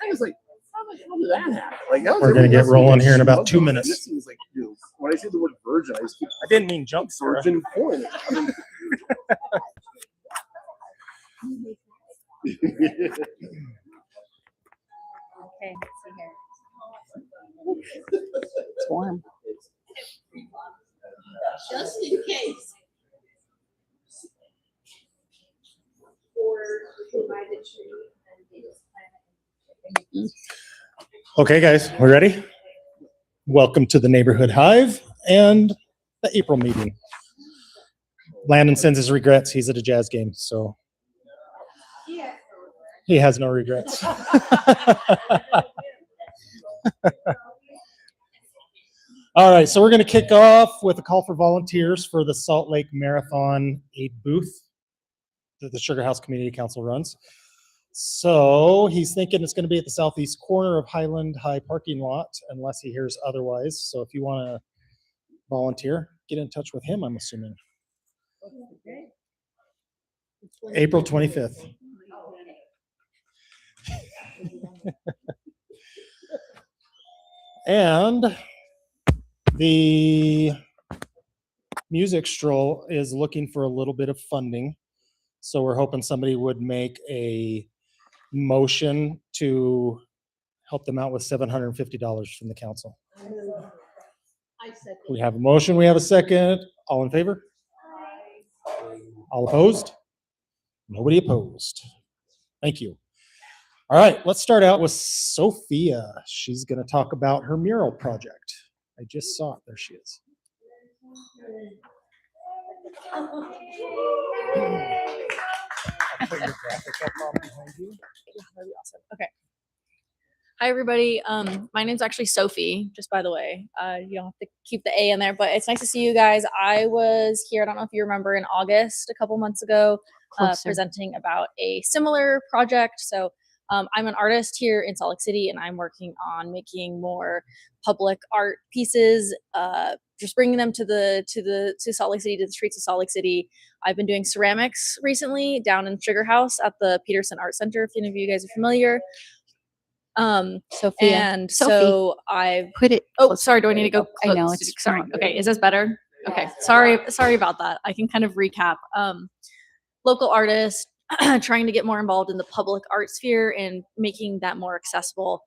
I was like, how did that happen? Like, that was We're going to get rolling here in about 2 minutes. This seems like, when I say the word virgin, I didn't mean jump, virgin corn. Okay, let's see here. It's warm. Just in case. Okay, guys, we ready? Welcome to the Neighborhood Hive and the April meeting. Landon sends his regrets. He's at a Jazz game, so he has no regrets. All right, so we're going to kick off with a call for volunteers for the Salt Lake Marathon aid booth that the Sugar House Community Council runs. So he's thinking it's going to be at the southeast corner of Highland High parking lot, unless he hears otherwise. So if you want to volunteer, get in touch with him, I'm assuming. April 25th. And the music stroll is looking for a little bit of funding. So we're hoping somebody would make a motion to help them out with $750 from the council. We have a motion, we have a second. All in favor? All opposed? Nobody opposed. Thank you. All right, let's start out with Sophia. She's going to talk about her mural project. I just saw it. There she is. I'll put your graphic up behind you. Yeah, that'd be awesome. Okay. Hi, everybody. My name's actually Sophie, just by the way. You don't have to keep the A in there, but it's nice to see you guys. I was here, I don't know if you remember, in August, a couple months ago, presenting about a similar project. So I'm an artist here in Salt Lake City, and I'm working on making more public art pieces, just bringing them to Salt Lake City, to the streets of Salt Lake City. I've been doing ceramics recently down in Sugar House at the Peterson Art Center, if any of you guys are familiar. Sophia. And so I've put it. Oh, sorry. Do I need to go? I know it's sorry. Okay. Is this better? Okay. Sorry about that. I can kind of recap. Local artist trying to get more involved in the public art sphere and making that more accessible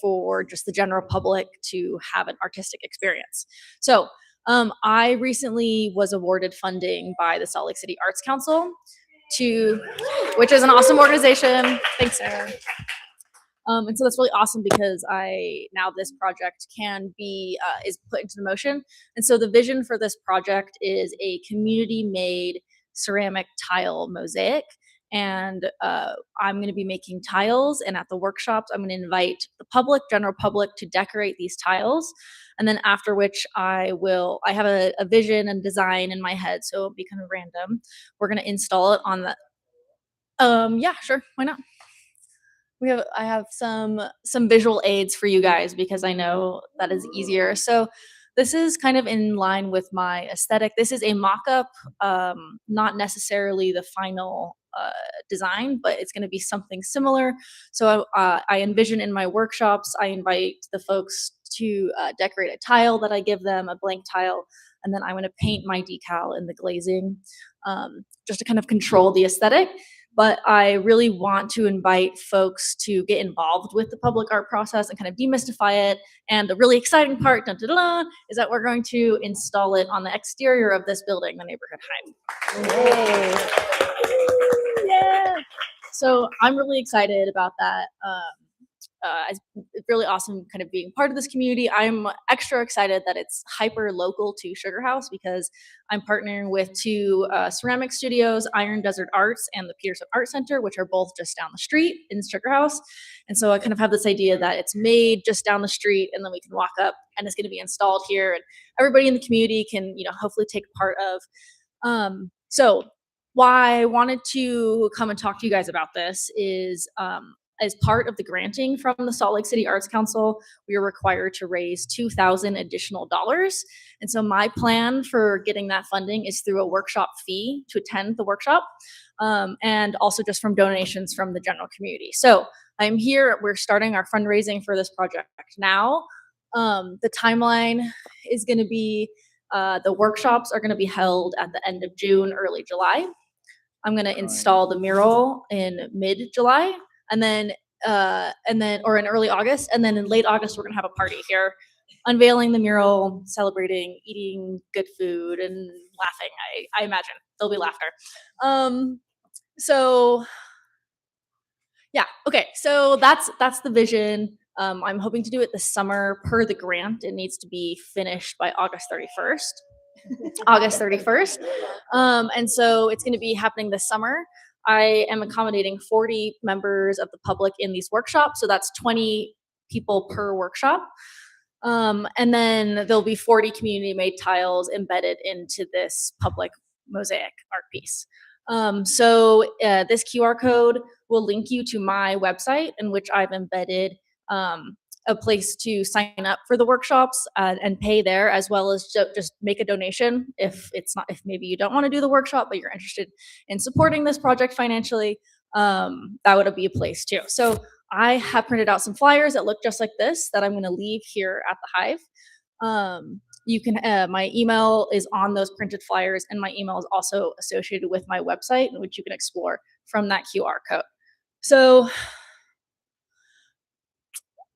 for just the general public to have an artistic experience. So I recently was awarded funding by the Salt Lake City Arts Council which is an awesome organization. Thanks, Sarah. And so that's really awesome because now this project can be is put into motion. And so the vision for this project is a community-made ceramic tile mosaic. And I'm going to be making tiles, and at the workshops, I'm going to invite the general public, to decorate these tiles. And then after which I have a vision and design in my head, so it'll be kind of random. We're going to install it on the, yeah, sure, why not? I have some visual aids for you guys because I know that is easier. So this is kind of in line with my aesthetic. This is a mock-up, not necessarily the final design, but it's going to be something similar. So I envision in my workshops, I invite the folks to decorate a tile that I give them, a blank tile, and then I'm going to paint my decal in the glazing, just to kind of control the aesthetic. But I really want to invite folks to get involved with the public art process and kind of demystify it. And the really exciting part, is that we're going to install it on the exterior of this building, the Neighborhood Hive. Yeah. So I'm really excited about that. It's really awesome kind of being part of this community. I'm extra excited that it's hyper local to Sugar House because I'm partnering with two ceramic studios, Iron Desert Arts and the Peterson Art Center, which are both just down the street in Sugar House. And so I kind of have this idea that it's made just down the street and then we can walk up and it's going to be installed here and everybody in the community can, hopefully take part of. So why I wanted to come and talk to you guys about this is as part of the granting from the Salt Lake City Arts Council, we are required to raise $2,000 additional dollars. And so my plan for getting that funding is through a workshop fee to attend the workshop, and also just from donations from the general community. So I'm here. We're starting our fundraising for this project now. The timeline is going to be, the workshops are going to be held at the end of June, early July. I'm going to install the mural in mid-July, and then or in early August, and then in late August we're going to have a party here, unveiling the mural, celebrating, eating good food, and laughing. I imagine there'll be laughter. So yeah, okay. So that's the vision. I'm hoping to do it this summer per the grant. It needs to be finished by August 31st. August 31st. And so it's going to be happening this summer. I am accommodating 40 members of the public in these workshops. So that's 20 people per workshop. And then there'll be 40 community-made tiles embedded into this public mosaic art piece. So this QR code will link you to my website, in which I've embedded a place to sign up for the workshops and pay there, as well as just make a donation if maybe you don't want to do the workshop, but you're interested in supporting this project financially. That would be a place too. So I have printed out some flyers that look just like this that I'm going to leave here at the Hive. You can, my email is on those printed flyers, and my email is also associated with my website, in which you can explore from that QR code. So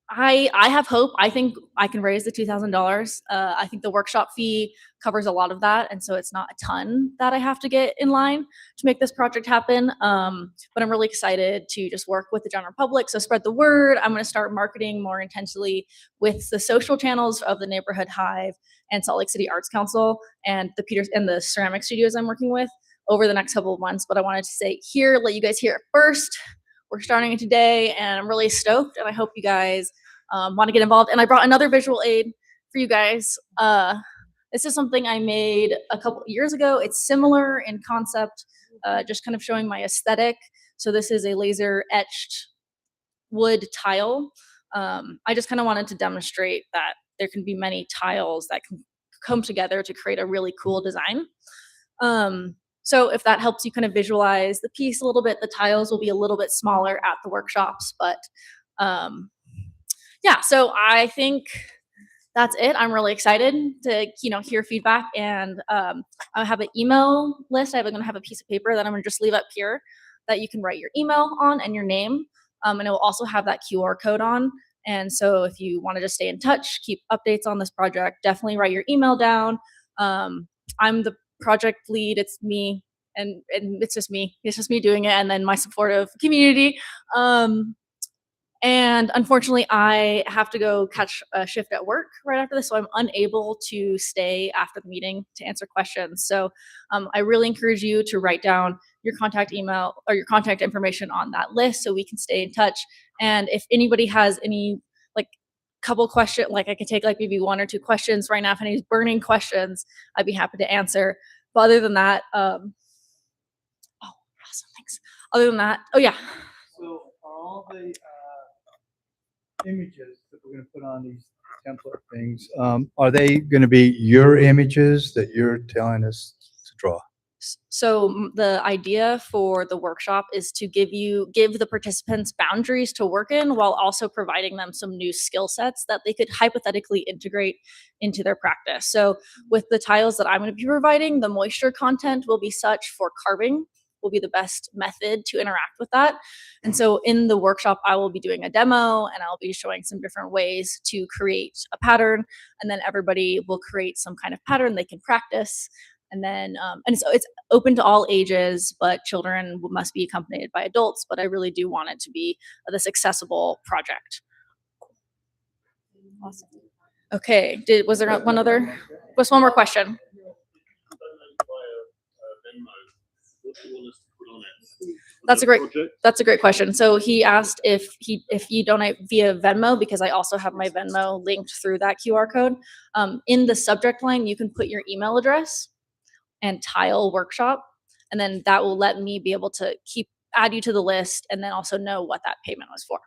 I have hope. I think I can raise the $2,000. I think the workshop fee covers a lot of that, and so it's not a ton that I have to get in line to make this project happen. But I'm really excited to just work with the general public. So spread the word. I'm going to start marketing more intensely with the social channels of the Neighborhood Hive and Salt Lake City Arts Council and the ceramic studios I'm working with over the next couple of months. But I wanted to say here, let you guys hear it first. We're starting it today, and I'm really stoked, and I hope you guys want to get involved. And I brought another visual aid for you guys. This is something I made a couple years ago. It's similar in concept, just kind of showing my aesthetic. So this is a laser etched wood tile. I just kind of wanted to demonstrate that there can be many tiles that can come together to create a really cool design. So if that helps you kind of visualize the piece a little bit, the tiles will be a little bit smaller at the workshops, but yeah, so I think that's it. I'm really excited to, hear feedback, and I have an email list. I'm going to have a piece of paper that I'm going to just leave up here that you can write your email on and your name, and it will also have that QR code on. And so if you want to just stay in touch, keep updates on this project, definitely write your email down. I'm the project lead. It's me, and it's just me. It's just me doing it, and then my supportive community. And unfortunately, I have to go catch a shift at work right after this, so I'm unable to stay after the meeting to answer questions. So I really encourage you to write down your contact email or your contact information on that list so we can stay in touch. And if anybody has any couple questions, I could take maybe 1 or 2 questions right now. If any burning questions, I'd be happy to answer. But other than that, awesome, thanks. Other than that, oh yeah. So are all the images that we're going to put on these template things, are they going to be your images that you're telling us to draw? So the idea for the workshop is to give the participants boundaries to work in, while also providing them some new skill sets that they could hypothetically integrate into their practice. So with the tiles that I'm going to be providing, the moisture content will be such for carving will be the best method to interact with that. And so in the workshop, I will be doing a demo, and I'll be showing some different ways to create a pattern, and then everybody will create some kind of pattern they can practice. And then, and so it's open to all ages, but children must be accompanied by adults. But I really do want it to be this accessible project. Awesome. Okay, was there one more question? That's a great question. So he asked if you donate via Venmo, because I also have my Venmo linked through that QR code. In the subject line, you can put your email address and tile workshop, and then that will let me be able to add you to the list, and then also know what that payment was for.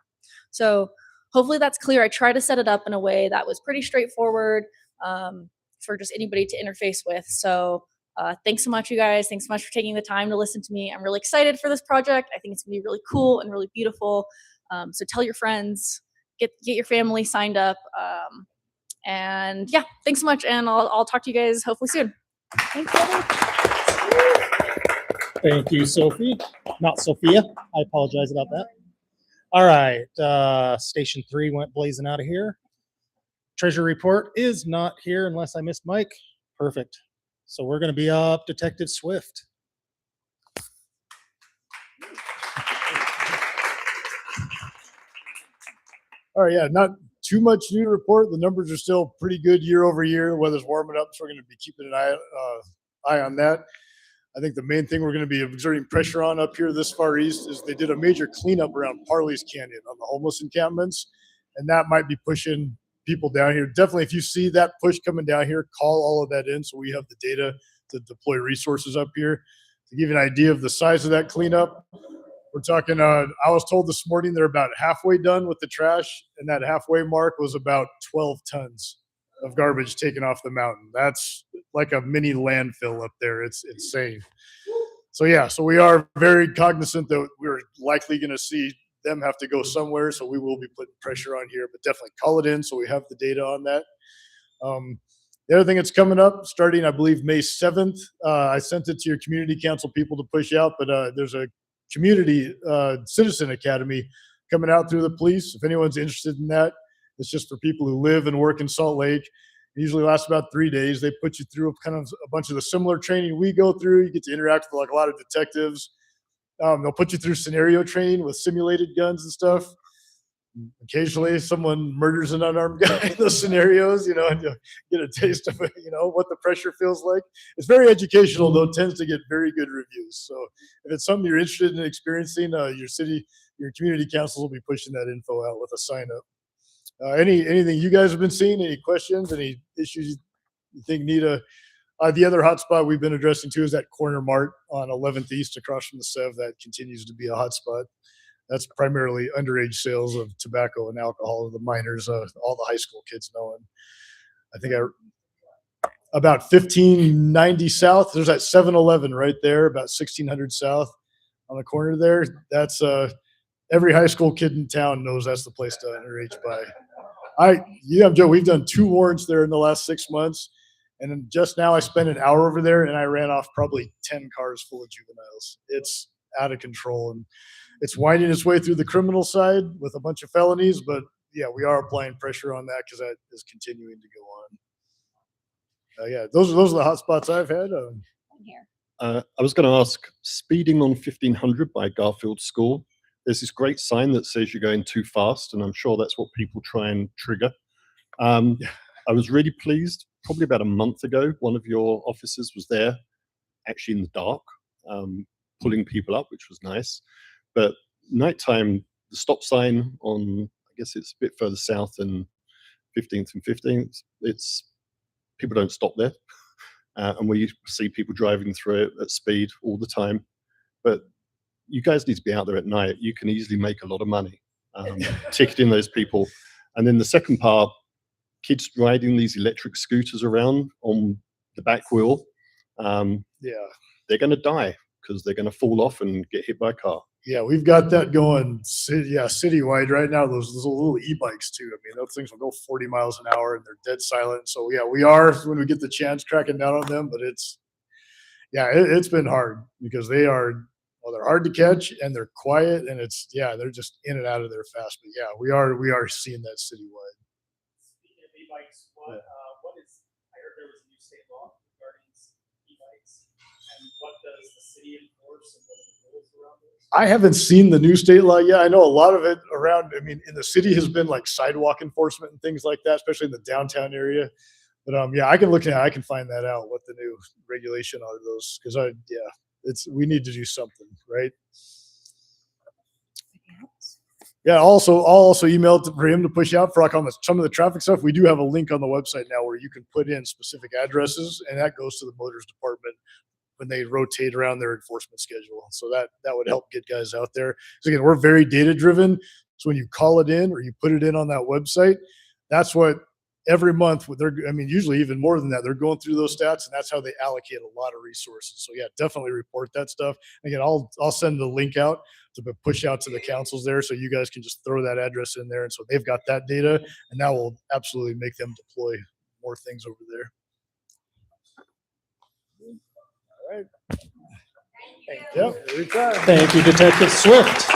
So hopefully that's clear. I try to set it up in a way that was pretty straightforward for just anybody to interface with. So thanks so much, you guys. Thanks so much for taking the time to listen to me. I'm really excited for this project. I think it's gonna be really cool and really beautiful. So tell your friends, get your family signed up. And yeah, thanks so much. And I'll talk to you guys hopefully soon. Thanks, Heather. Thank you, Sophie. Not Sophia. I apologize about that. All right. Station 3 went blazing out of here. Treasury report is not here unless I missed Mike. Perfect. So we're going to be up Detective Swift. All right, yeah, not too much new to report. The numbers are still pretty good year over year. The weather's warming up, so we're going to be keeping an eye on that. I think the main thing we're going to be exerting pressure on up here this far east is they did a major cleanup around Parley's Canyon on the homeless encampments, and that might be pushing people down here. Definitely, if you see that push coming down here, call all of that in so we have the data to deploy resources up here. To give you an idea of the size of that cleanup, we're talking, I was told this morning they're about halfway done with the trash, and that halfway mark was about 12 tons of garbage taken off the mountain. That's like a mini landfill up there. It's insane. So yeah, so we are very cognizant that we're likely going to see them have to go somewhere. So we will be putting pressure on here, but definitely call it in so we have the data on that. The other thing that's coming up, starting I believe May 7th, I sent it to your community council people to push out, but there's a community citizen academy coming out through the police. If anyone's interested in that, it's just for people who live and work in Salt Lake. It usually lasts about 3 days. They put you through kind of a bunch of the similar training we go through. You get to interact with like a lot of detectives. They'll put you through scenario training with simulated guns and stuff. Occasionally someone murders an unarmed guy in those scenarios, you know, and you get a taste of it, you know, what the pressure feels like. It's very educational, though. It tends to get very good reviews. So if it's something you're interested in experiencing, your community councils will be pushing that info out with a sign up. Anything you guys have been seeing? Any questions? Any issues you think need a? The other hotspot we've been addressing too is that corner mart on 11th East across from the Sev. That continues to be a hotspot. That's primarily underage sales of tobacco and alcohol to the minors. All the high school kids know. And I think about 1590 South. There's that 7-Eleven right there, about 1600 South on the corner there. That's every high school kid in town knows that's the place to underage buy. Joe, we've done 2 warrants there in the last 6 months. And then just now I spent an hour over there and I ran off probably 10 cars full of juveniles. It's out of control. And it's winding its way through the criminal side with a bunch of felonies. But yeah, we are applying pressure on that because that is continuing to go on. Yeah, those are the hot spots I've had. I was going to ask, speeding on 1500 by Garfield School, there's this great sign that says you're going too fast, and I'm sure that's what people try and trigger. I was really pleased. Probably about a month ago, one of your officers was there, actually in the dark, pulling people up, which was nice. But nighttime, the stop sign on, I guess it's a bit further south than 15th and 15th, people don't stop there. And we see people driving through it at speed all the time. But you guys need to be out there at night. You can easily make a lot of money ticketing those people. And then the second part, kids riding these electric scooters around on the back wheel. They're going to die because they're going to fall off and get hit by a car. Yeah, we've got that going. Citywide right now. Those little e-bikes too. I mean, those things will go 40 miles an hour and they're dead silent. So yeah, we are, when we get the chance, cracking down on them. But it's been hard because they're hard to catch and they're quiet and they're just in and out of there fast. But yeah, we are seeing that citywide. Speaking of e-bikes, I heard there was a new state law regarding e-bikes, and what does the city enforce and what are the rules around this? I haven't seen the new state law yet. I know a lot of it around, I mean, in the city has been like sidewalk enforcement and things like that, especially in the downtown area. But I can look at it. I can find that out, what the new regulation are those, because we need to do something, right? Yeah, I'll also email it for him to push out for some of the traffic stuff. We do have a link on the website now where you can put in specific addresses, and that goes to the motors department when they rotate around their enforcement schedule. So that would help get guys out there. So again, we're very data driven. So when you call it in or you put it in on that website, that's what every month usually even more than that, they're going through those stats, and that's how they allocate a lot of resources. So yeah, definitely report that stuff. Again, I'll send the link out. to be pushed out to the councils there. So you guys can just throw that address in there. And so they've got that data, and that will absolutely make them deploy more things over there. All right. Yep, every time. Thank you, Detective Swift.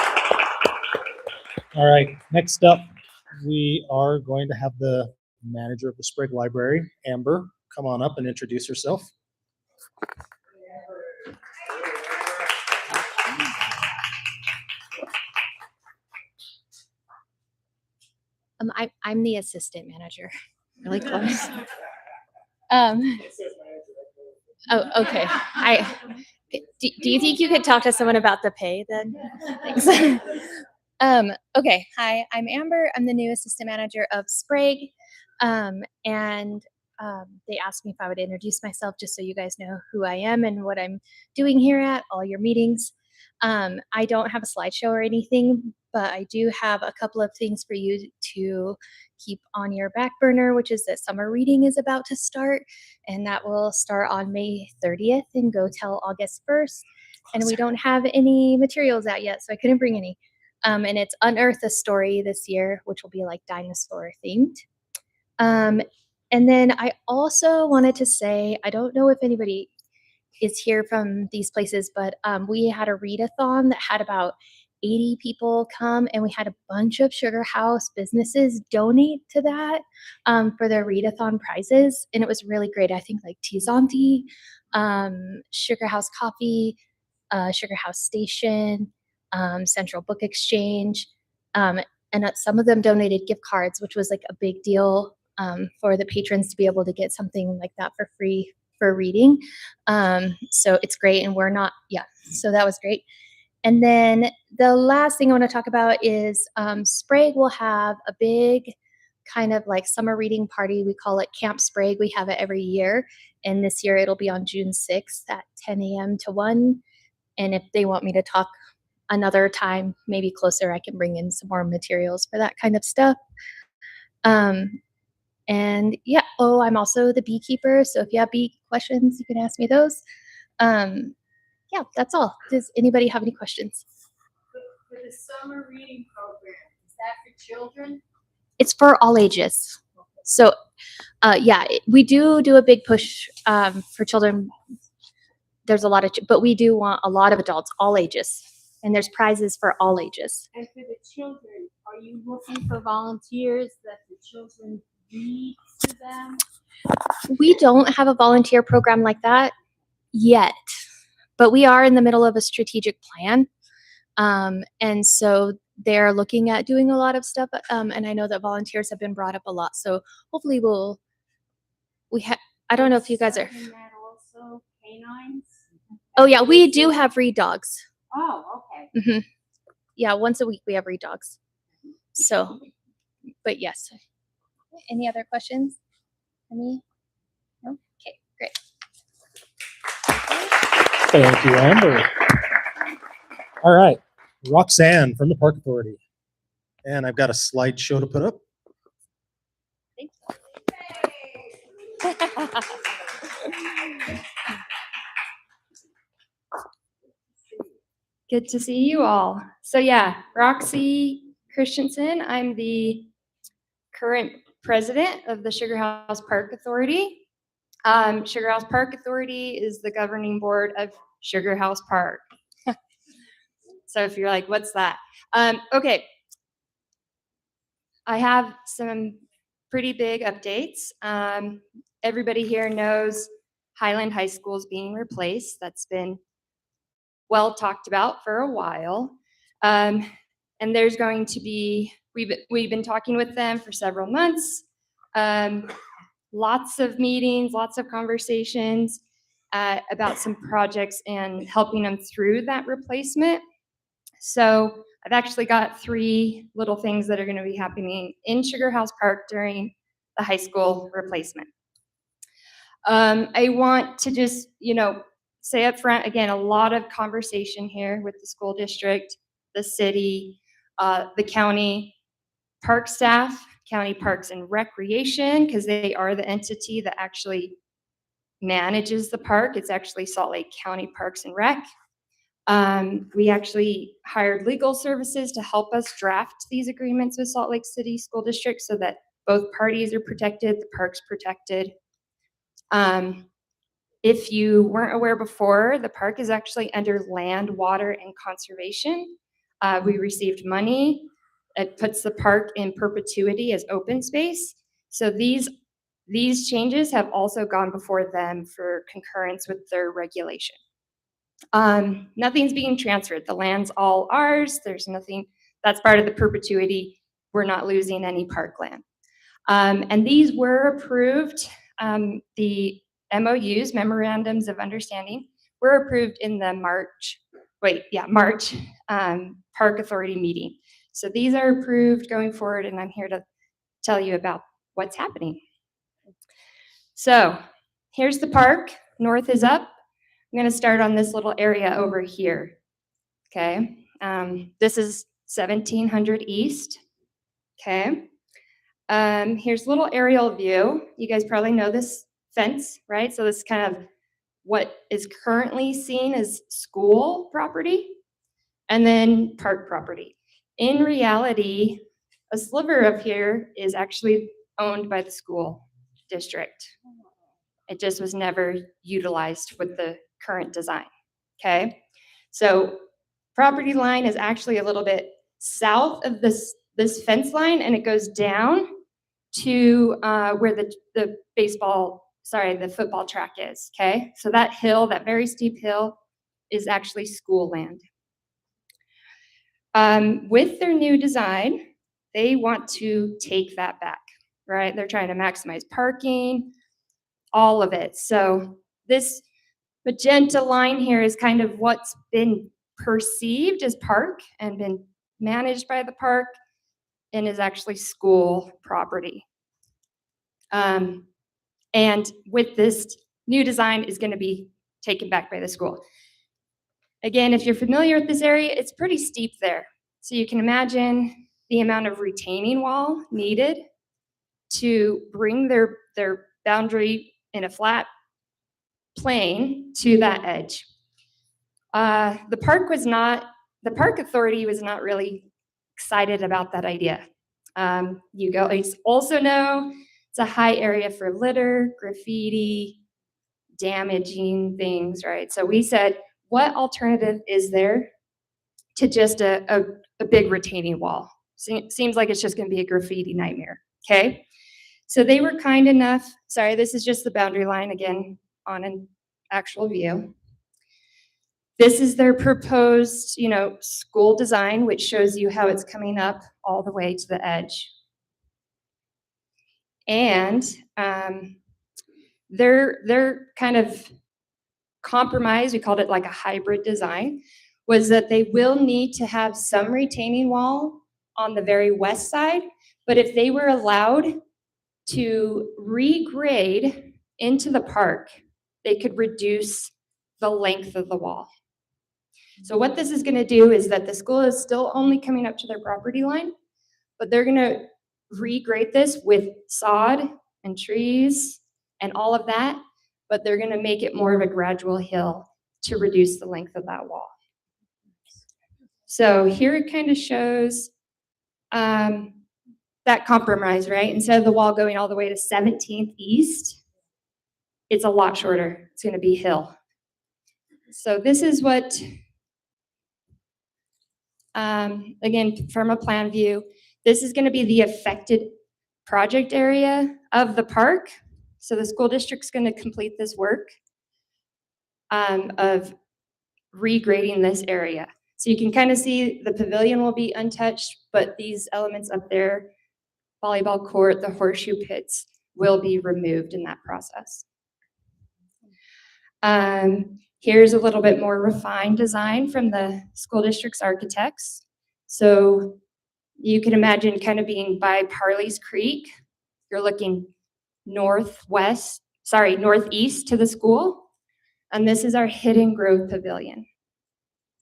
All right, next up, we are going to have the manager of the Sprague Library, Amber, come on up and introduce herself. I'm the assistant manager. Really close. Oh, okay. Do you think you could talk to someone about the pay then? Thanks. Okay. Hi, I'm Amber. I'm the new assistant manager of Sprague. They asked me if I would introduce myself just so you guys know who I am and what I'm doing here at all your meetings. I don't have a slideshow or anything, but I do have a couple of things for you to keep on your back burner, which is that summer reading is about to start, and that will start on May 30th and go till August 1st. And we don't have any materials out yet, so I couldn't bring any. And it's Unearth a Story this year, which will be like dinosaur themed. And then I also wanted to say, I don't know if anybody is here from these places, but we had a readathon that had about 80 people come, and we had a bunch of Sugar House businesses donate to that for their readathon prizes, and it was really great. I think like Tizanti, Sugar House Coffee, Sugar House Station, Central Book Exchange, and some of them donated gift cards, which was like a big deal for the patrons to be able to get something like that for free for reading. So it's great, and so that was great. And then the last thing I want to talk about is Sprague will have a big kind of like summer reading party. We call it Camp Sprague. We have it every year, and this year it'll be on June 6th at 10 a.m. to 1. And if they want me to talk another time, maybe closer, I can bring in some more materials for that kind of stuff. And yeah, I'm also the beekeeper. So if you have bee questions, you can ask me those. Yeah, that's all. Does anybody have any questions? For the summer reading program, is that for children? It's for all ages. So we do a big push for children. There's a lot but we do want a lot of adults, all ages. And there's prizes for all ages. And for the children, are you looking for volunteers that the children read to them? We don't have a volunteer program like that yet, but we are in the middle of a strategic plan. And so they're looking at doing a lot of stuff. And I know that volunteers have been brought up a lot. So hopefully I don't know if you guys are. Isn't that also canines? Oh yeah, we do have read dogs. Oh, okay. Yeah, once a week we have read dogs. So, but yes. Any other questions? Any? No? Okay, great. Thank you, Amber. All right, Roxanne from the Park Authority. And I've got a slideshow to put up. Good to see you all. So yeah, Roxy Christensen. I'm the current president of the Sugar House Park Authority. Sugar House Park Authority is the governing board of Sugar House Park. So if you're like, what's that? Okay. I have some pretty big updates. Everybody here knows Highland High School is being replaced. That's been well talked about for a while. And there's going to be, we've been talking with them for several months. Lots of meetings, lots of conversations about some projects and helping them through that replacement. So I've actually got 3 little things that are going to be happening in Sugar House Park during the high school replacement. I want to just, say up front, again, a lot of conversation here with the school district, the city, the county, park staff, county parks and recreation, because they are the entity that actually manages the park. It's actually Salt Lake County Parks and Rec. We actually hired legal services to help us draft these agreements with Salt Lake City School District so that both parties are protected, the park's protected. If you weren't aware before, the park is actually under land, water, and conservation. We received money. It puts the park in perpetuity as open space. So these changes have also gone before them for concurrence with their regulation. Nothing's being transferred. The land's all ours. There's nothing, that's part of the perpetuity. We're not losing any parkland. And these were approved. The MOUs, memorandums of understanding, were approved in the March Park Authority meeting. So these are approved going forward, and I'm here to tell you about what's happening. So here's the park. North is up. I'm going to start on this little area over here. Okay. This is 1700 East. Okay. Here's a little aerial view. You guys probably know this fence, right? So this is kind of what is currently seen as school property and then park property. In reality, a sliver of here is actually owned by the school district. It just was never utilized with the current design, okay? So property line is actually a little bit south of this fence line, and it goes down to where the football track is, okay? So that hill, that very steep hill, is actually school land. With their new design, they want to take that back, right? They're trying to maximize parking, all of it. So this magenta line here is kind of what's been perceived as park and been managed by the park and is actually school property. And with this new design is going to be taken back by the school. Again, if you're familiar with this area, it's pretty steep there. So you can imagine the amount of retaining wall needed to bring their boundary in a flat plane to that edge. The park authority was not really excited about that idea. You guys also know it's a high area for litter, graffiti, damaging things, right? So we said, what alternative is there to just a big retaining wall? Seems like it's just going to be a graffiti nightmare, okay? So they were kind enough, sorry, this is just the boundary line again on an actual view. This is their proposed, school design, which shows you how it's coming up all the way to the edge. And their kind of compromise, we called it like a hybrid design, was that they will need to have some retaining wall on the very west side, but if they were allowed to regrade into the park, they could reduce the length of the wall. So what this is going to do is that the school is still only coming up to their property line, but they're going to regrade this with sod and trees and all of that, but they're going to make it more of a gradual hill to reduce the length of that wall. So here it kind of shows that compromise, right? Instead of the wall going all the way to 17th East, it's a lot shorter. It's going to be hill. So this is what, again, from a plan view, this is going to be the affected project area of the park. So the school district's going to complete this work of regrading this area. So you can kind of see the pavilion will be untouched, but these elements up there, volleyball court, the horseshoe pits, will be removed in that process. Here's a little bit more refined design from the school district's architects. So you can imagine kind of being by Parley's Creek. You're looking northeast to the school. And this is our Hidden Grove Pavilion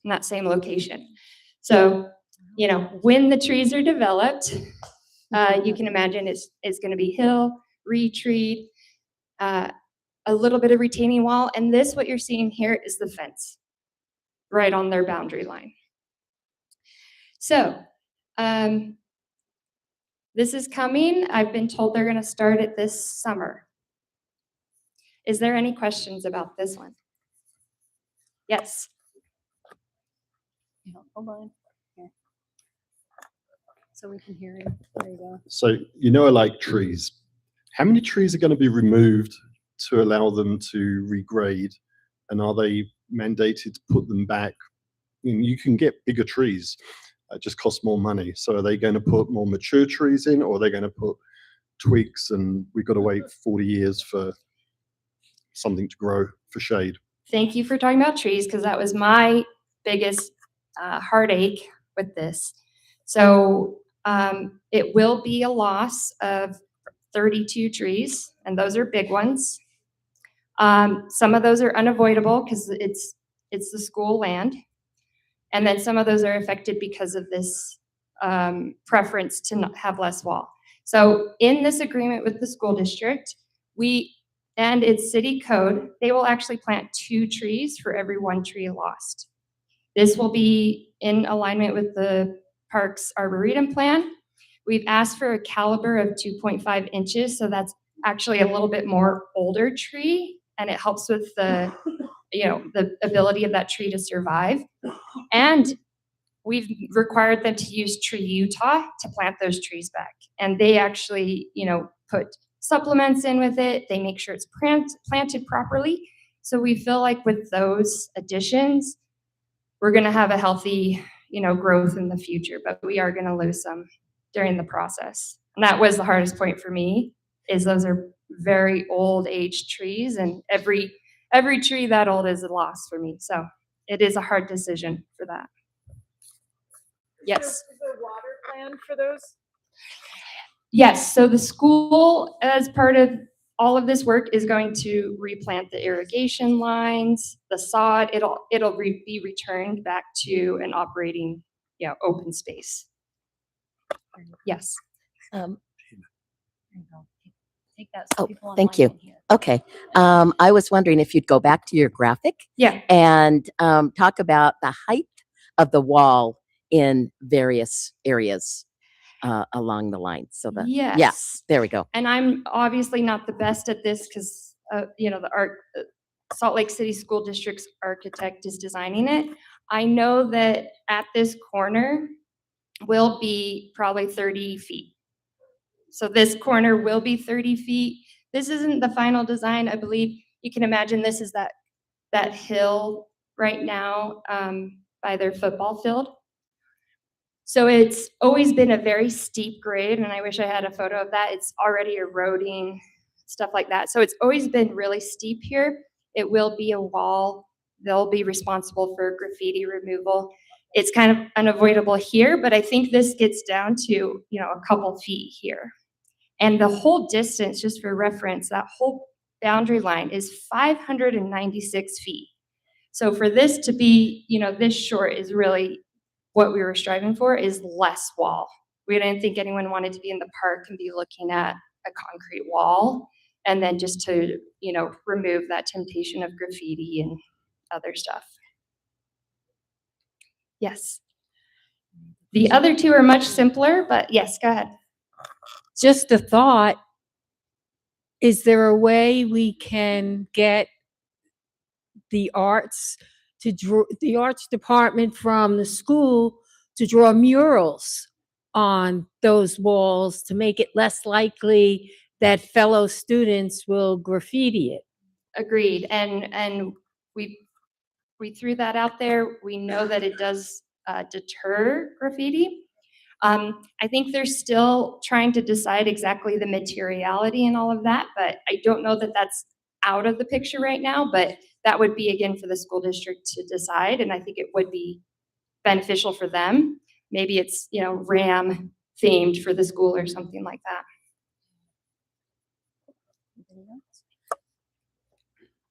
in that same location. So, when the trees are developed, you can imagine it's going to be hill, retreat, a little bit of retaining wall. And this, what you're seeing here, is the fence right on their boundary line. So, this is coming. I've been told they're going to start it this summer. Is there any questions about this one? Yes. Hold on. Here. So we can hear you. There you go. So, I like trees. How many trees are going to be removed to allow them to regrade? And are they mandated to put them back? You can get bigger trees. It just costs more money. So are they going to put more mature trees in, or are they going to put twigs and we've got to wait 40 years for something to grow for shade? Thank you for talking about trees, because that was my biggest heartache with this. So it will be a loss of 32 trees, and those are big ones. Some of those are unavoidable because it's the school land. And then some of those are affected because of this preference to not have less wall. So in this agreement with the school district, and its city code, they will actually plant 2 trees for every 1 tree lost. This will be in alignment with the park's arboretum plan. We've asked for a caliber of 2.5 inches, so that's actually a little bit more older tree, and it helps with the ability of that tree to survive. And we've required them to use Tree Utah to plant those trees back. And they actually, put supplements in with it. They make sure it's planted properly. So we feel like with those additions, we're going to have a healthy, growth in the future, but we are going to lose some during the process. And that was the hardest point for me, is those are very old aged trees, and every tree that old is a loss for me. So it is a hard decision for that. Yes. Is there water plan for those? Yes. So the school, as part of all of this work, is going to replant the irrigation lines, the sod. It'll be returned back to an operating, open space. Yes. There you go. Take that. Oh, people online thank you. can hear. Okay. I was wondering if you'd go back to your graphic Yeah. and talk about the height of the wall in various areas along the line. So Yes. there we go. And I'm obviously not the best at this because, Salt Lake City School District's architect is designing it. I know that at this corner will be probably 30 feet. So this corner will be 30 feet. This isn't the final design. I believe you can imagine this is that hill right now by their football field. So it's always been a very steep grade, and I wish I had a photo of that. It's already eroding, stuff like that. So it's always been really steep here. It will be a wall. They'll be responsible for graffiti removal. It's kind of unavoidable here, but I think this gets down to, a couple feet here. And the whole distance, just for reference, that whole boundary line is 596 feet. So for this to be, this short is really what we were striving for, is less wall. We didn't think anyone wanted to be in the park and be looking at a concrete wall, and then just to, remove that temptation of graffiti and other stuff. Yes. The other 2 are much simpler, but yes, go ahead. Just a thought. Is there a way we can get the arts department from the school to draw murals on those walls to make it less likely that fellow students will graffiti it? Agreed. And we threw that out there. We know that it does deter graffiti. I think they're still trying to decide exactly the materiality and all of that, but I don't know that that's out of the picture right now, but that would be, again, for the school district to decide, and I think it would be beneficial for them. Maybe it's, Ram themed for the school or something like that.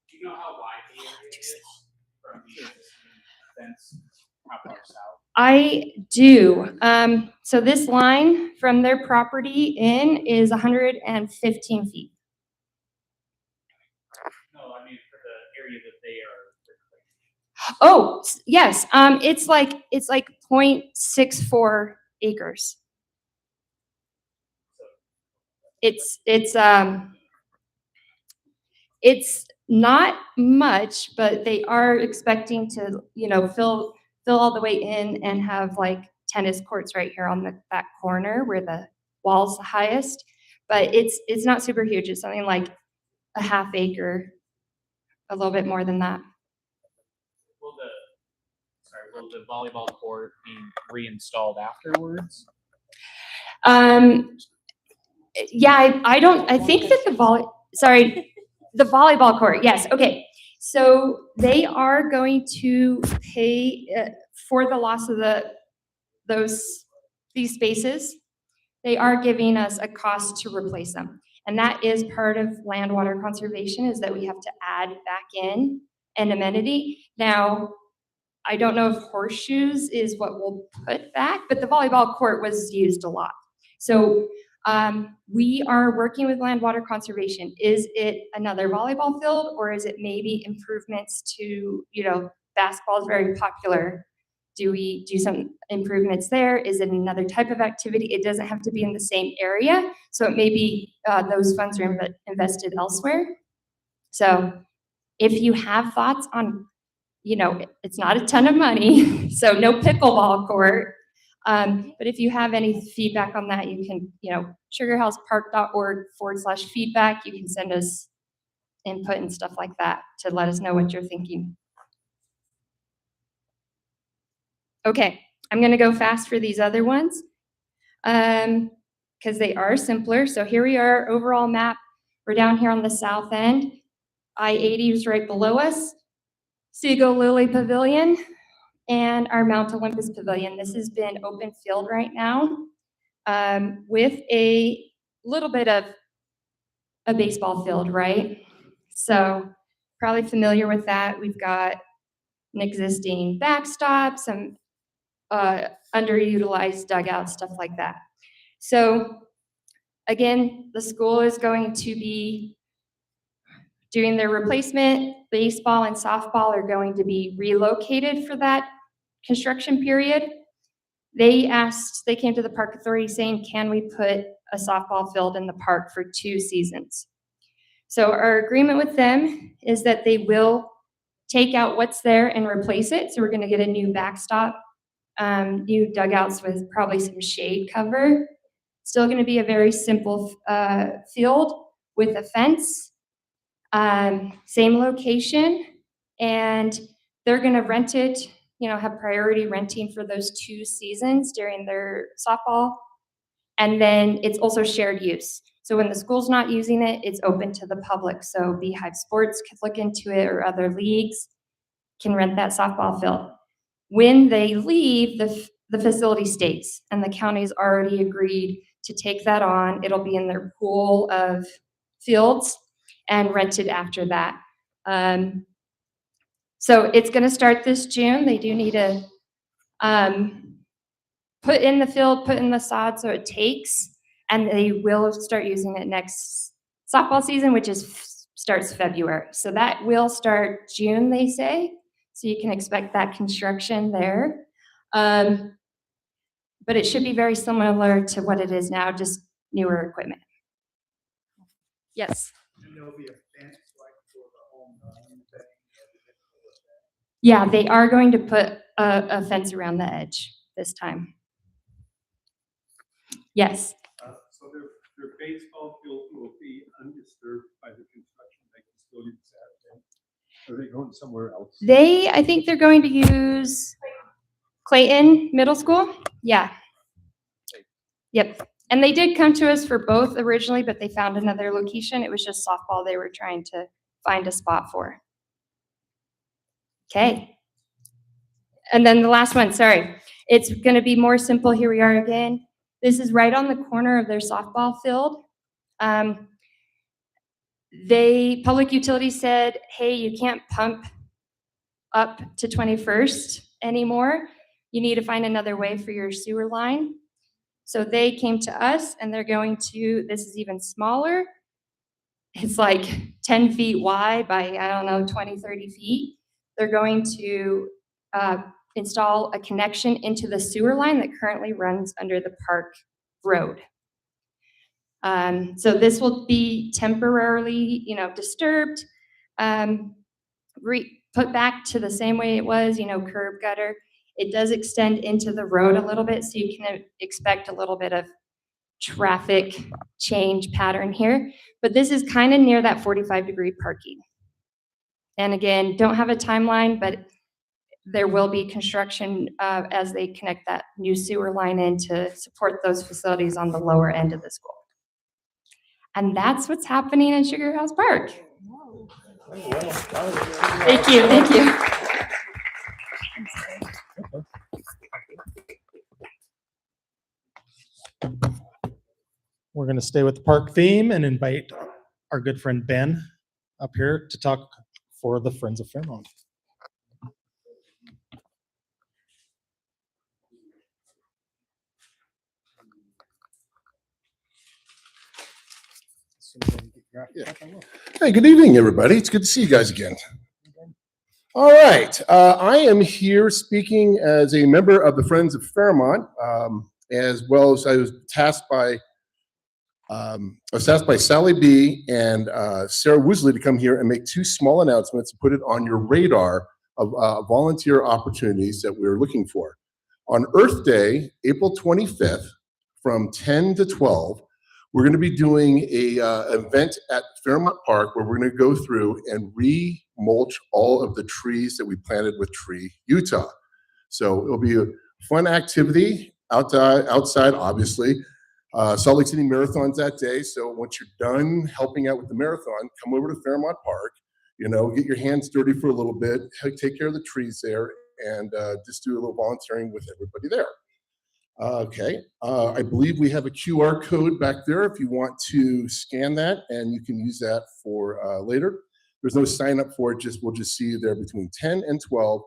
Do you know how wide the area is from the fence? How far south? I do. So this line from their property in is 115 feet. No, I mean for the area that they are. Oh, yes, it's like 0.64 acres. It's not much, but they are expecting to, fill all the way in and have like tennis courts right here on that corner where the wall's the highest. But it's not super huge. It's something like a half acre, a little bit more than that. Will the volleyball court be reinstalled afterwards? Yeah, I think that the volleyball court, yes, okay. So they are going to pay for the loss of these spaces. They are giving us a cost to replace them. And that is part of land water conservation, is that we have to add back in an amenity. Now, I don't know if horseshoes is what we'll put back, but the volleyball court was used a lot. So we are working with land water conservation. Is it another volleyball field, or is it maybe improvements to, basketball is very popular. Do we do some improvements there? Is it another type of activity? It doesn't have to be in the same area. So it may be those funds are invested elsewhere. So if you have thoughts on, it's not a ton of money, so no pickleball court. But if you have any feedback on that, you can, sugarhousepark.org/feedback. You can send us input and stuff like that to let us know what you're thinking. Okay, I'm gonna go fast for these other ones because they are simpler. So here we are, overall map. We're down here on the south end. I-80 is right below us. Seagull Lily Pavilion and our Mount Olympus Pavilion. This has been open field right now with a little bit of a baseball field, right? So probably familiar with that. We've got an existing backstop, some underutilized dugouts, stuff like that. So again, the school is going to be doing their replacement. Baseball and softball are going to be relocated for that construction period. They came to the park authority saying, can we put a softball field in the park for 2 seasons? So our agreement with them is that they will take out what's there and replace it. So we're gonna get a new backstop, new dugouts with probably some shade cover. Still gonna be a very simple field with a fence. Same location, and they're gonna rent it, have priority renting for those 2 seasons during their softball. And then it's also shared use. So when the school's not using it, it's open to the public. So Beehive Sports could look into it, or other leagues can rent that softball field. When they leave, the facility stays, and the county's already agreed to take that on. It'll be in their pool of fields and rented after that. So it's gonna start this June. They do need to put in the field, put in the sod so it takes, and they will start using it next softball season, which starts February. So that will start June, they say. So you can expect that construction there. But it should be very similar to what it is now, just newer equipment. Yes. Yeah, they are going to put a fence around the edge this time. Yes. So their baseball field will be undisturbed by the construction. They can still use that. Are they going somewhere else? I think they're going to use Clayton Middle School. Yeah. Yep. And they did come to us for both originally, but they found another location. It was just softball they were trying to find a spot for. Okay. And then the last one, sorry. It's going to be more simple. Here we are again. This is right on the corner of their softball field. Public Utilities said, hey, you can't pump up to 21st anymore. You need to find another way for your sewer line. So they came to us, and they're going to, this is even smaller. It's like 10 feet wide by, 20, 30 feet. they're going to install a connection into the sewer line that currently runs under the park road. So this will be temporarily, disturbed, put back to the same way it was, curb gutter. It does extend into the road a little bit, so you can expect a little bit of traffic change pattern here. But this is kind of near that 45-degree parking. And again, don't have a timeline, but there will be construction as they connect that new sewer line in to support those facilities on the lower end of the school. And that's what's happening in Sugar House Park. Thank you, thank you. We're going to stay with the park theme and invite our good friend Ben up here to talk for the Friends of Fairmont. Hey, good evening, everybody. It's good to see you guys again. All right, I am here speaking as a member of the Friends of Fairmont, as well as I was tasked by Sally B and Sarah Woosley to come here and make two small announcements and put it on your radar of volunteer opportunities that we're looking for. On Earth Day, April 25th, from 10 to 12, we're going to be doing a event at Fairmont Park where we're going to go through and re-mulch all of the trees that we planted with Tree Utah. So it'll be a fun activity outside, obviously. Salt Lake City Marathon's that day, so once you're done helping out with the marathon, come over to Fairmont Park, get your hands dirty for a little bit, take care of the trees there, and just do a little volunteering with everybody there. Okay, I believe we have a QR code back there if you want to scan that, and you can use that for later. There's no sign up for it, we'll just see you there between 10 and 12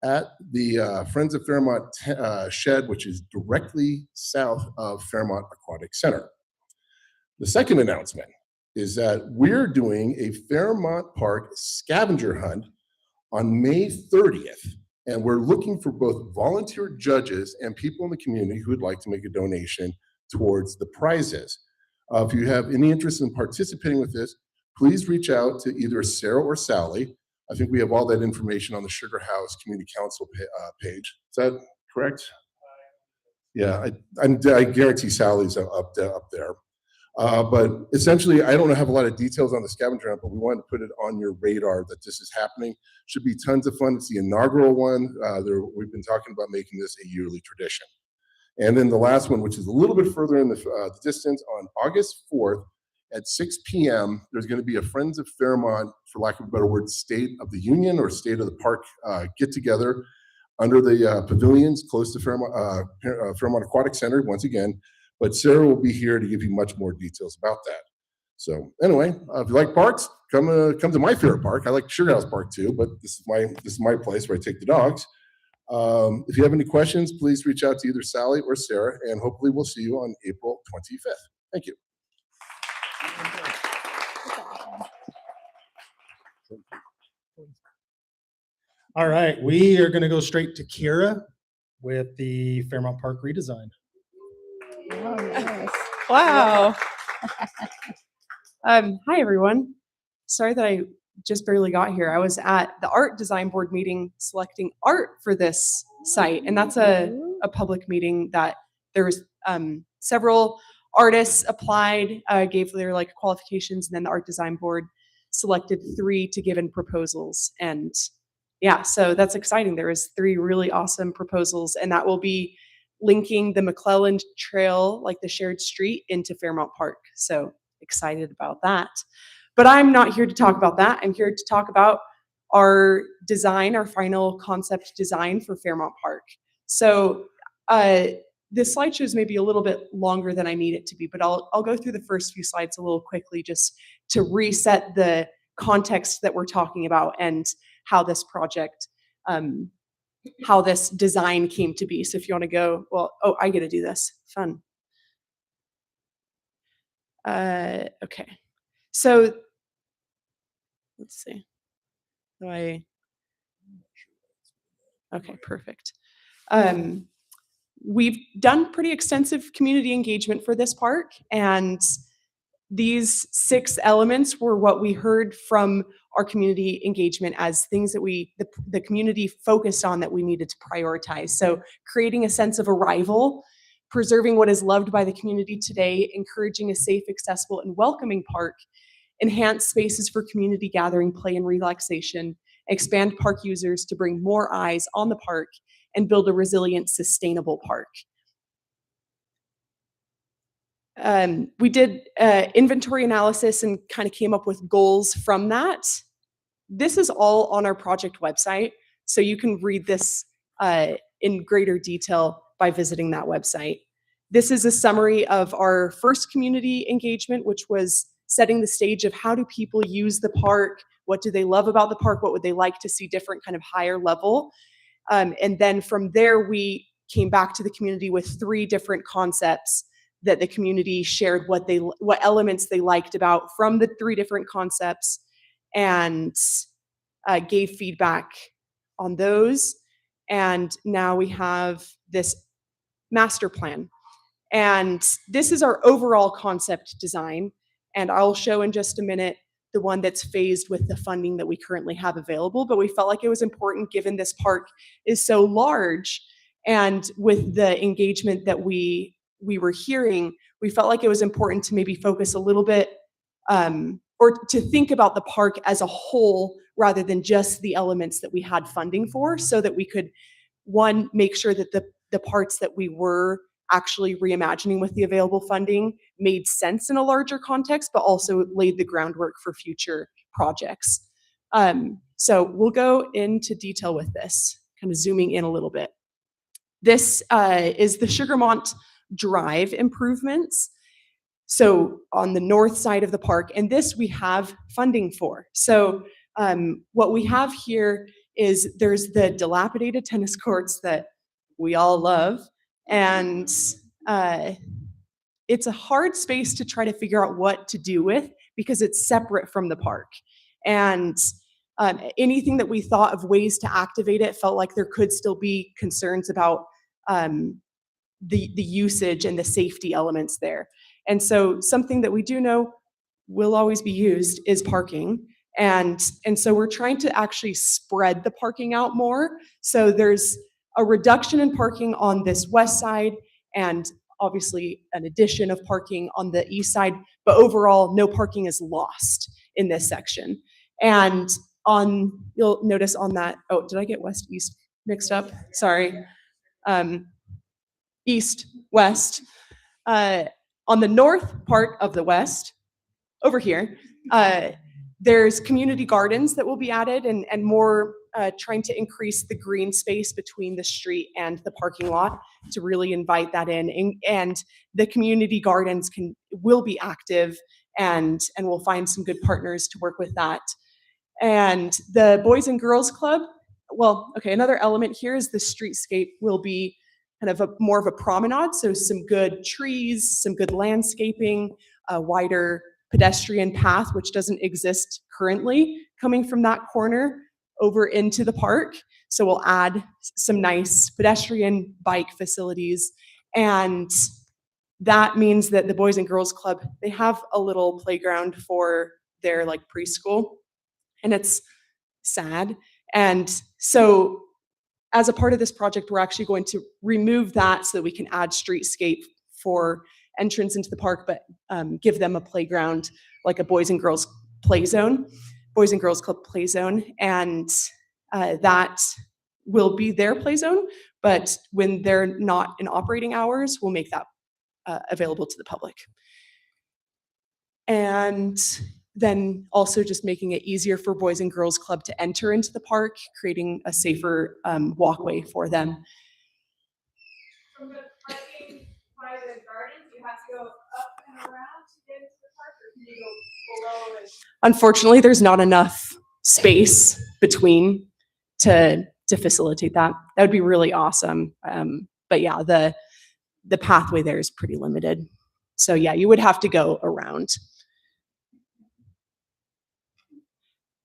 at the Friends of Fairmont shed, which is directly south of Fairmont Aquatic Center. The second announcement is that we're doing a Fairmont Park scavenger hunt on May 30th. And we're looking for both volunteer judges and people in the community who would like to make a donation towards the prizes. If you have any interest in participating with this, please reach out to either Sarah or Sally. I think we have all that information on the Sugar House Community Council page. Is that correct? Yeah, I guarantee Sally's up there. But essentially, I don't have a lot of details on the scavenger hunt, but we wanted to put it on your radar that this is happening. Should be tons of fun. It's the inaugural one. We've been talking about making this a yearly tradition. And then the last one, which is a little bit further in the distance, on August 4th at 6 p.m., there's going to be a Friends of Fairmont, for lack of a better word, State of the Union or State of the Park get-together under the pavilions close to Fairmont Aquatic Center, once again. But Sarah will be here to give you much more details about that. So anyway, if you like parks, come to my favorite park. I like Sugar House Park too, but this is my place where I take the dogs. If you have any questions, please reach out to either Sally or Sarah, and hopefully we'll see you on April 25th. Thank you. All right, we are going to go straight to Kira with the Fairmont Park redesign. Wow. Hi, everyone. Sorry that I just barely got here. I was at the art design board meeting selecting art for this site, and that's a public meeting that there was several artists applied, gave their qualifications, and then the art design board selected 3 to give in proposals. And yeah, so that's exciting. There was 3 really awesome proposals, and that will be linking the McClellan Trail, like the shared street, into Fairmont Park. So excited about that. But I'm not here to talk about that. I'm here to talk about our design, our final concept design for Fairmont Park. So this slideshow is maybe a little bit longer than I need it to be, but I'll go through the first few slides a little quickly just to reset the context that we're talking about and how this project, how this design came to be. So if you want to go, I get to do this. Fun. Okay. So let's see. Okay, perfect. We've done pretty extensive community engagement for this park, and these 6 elements were what we heard from our community engagement as things that the community focused on that we needed to prioritize. So creating a sense of arrival, preserving what is loved by the community today, encouraging a safe, accessible, and welcoming park, enhance spaces for community gathering, play, and relaxation, expand park users to bring more eyes on the park, and build a resilient, sustainable park. We did inventory analysis and kind of came up with goals from that. This is all on our project website, so you can read this in greater detail by visiting that website. This is a summary of our first community engagement, which was setting the stage of how do people use the park, what do they love about the park, what would they like to see different, kind of higher level. And then from there, we came back to the community with 3 different concepts that the community shared what elements they liked about from the 3 different concepts, and gave feedback on those. And now we have this master plan. And this is our overall concept design. And I'll show in just a minute the one that's phased with the funding that we currently have available. But we felt like it was important, given this park is so large, and with the engagement that we were hearing, we felt like it was important to maybe focus a little bit, or to think about the park as a whole rather than just the elements that we had funding for, so that we could, one, make sure that the parts that we were actually reimagining with the available funding made sense in a larger context, but also laid the groundwork for future projects. So we'll go into detail with this, kind of zooming in a little bit. This is the Sugarmont Drive improvements. So on the north side of the park, and this we have funding for. So what we have here is there's the dilapidated tennis courts that we all love, and it's a hard space to try to figure out what to do with because it's separate from the park. And anything that we thought of ways to activate it felt like there could still be concerns about the usage and the safety elements there. And so something that we do know will always be used is parking. And so we're trying to actually spread the parking out more. So there's a reduction in parking on this west side, and obviously an addition of parking on the east side, but overall no parking is lost in this section. And you'll notice on that, oh, did I get west, east mixed up? Sorry. East, west. On the north part of the west, over here, there's community gardens that will be added, and more trying to increase the green space between the street and the parking lot to really invite that in. And the community gardens will be active, and we'll find some good partners to work with that. And the Boys and Girls Club, well, okay, another element here is the streetscape will be kind of more of a promenade, so some good trees, some good landscaping, a wider pedestrian path, which doesn't exist currently, coming from that corner over into the park. So we'll add some nice pedestrian bike facilities. And that means that the Boys and Girls Club, they have a little playground for their like preschool, and it's sad. And so as a part of this project, we're actually going to remove that so that we can add streetscape for entrance into the park, but give them a playground, like a Boys and Girls play zone, Boys and Girls Club play zone. And that will be their play zone, but when they're not in operating hours, we'll make that available to the public. And then also just making it easier for Boys and Girls Club to enter into the park, creating a safer walkway for them. From the parking by the gardens, you have to go up and around to get into the park, or can you go below? Unfortunately, there's not enough space between to facilitate that. That would be really awesome. But yeah, the pathway there is pretty limited. So yeah, you would have to go around.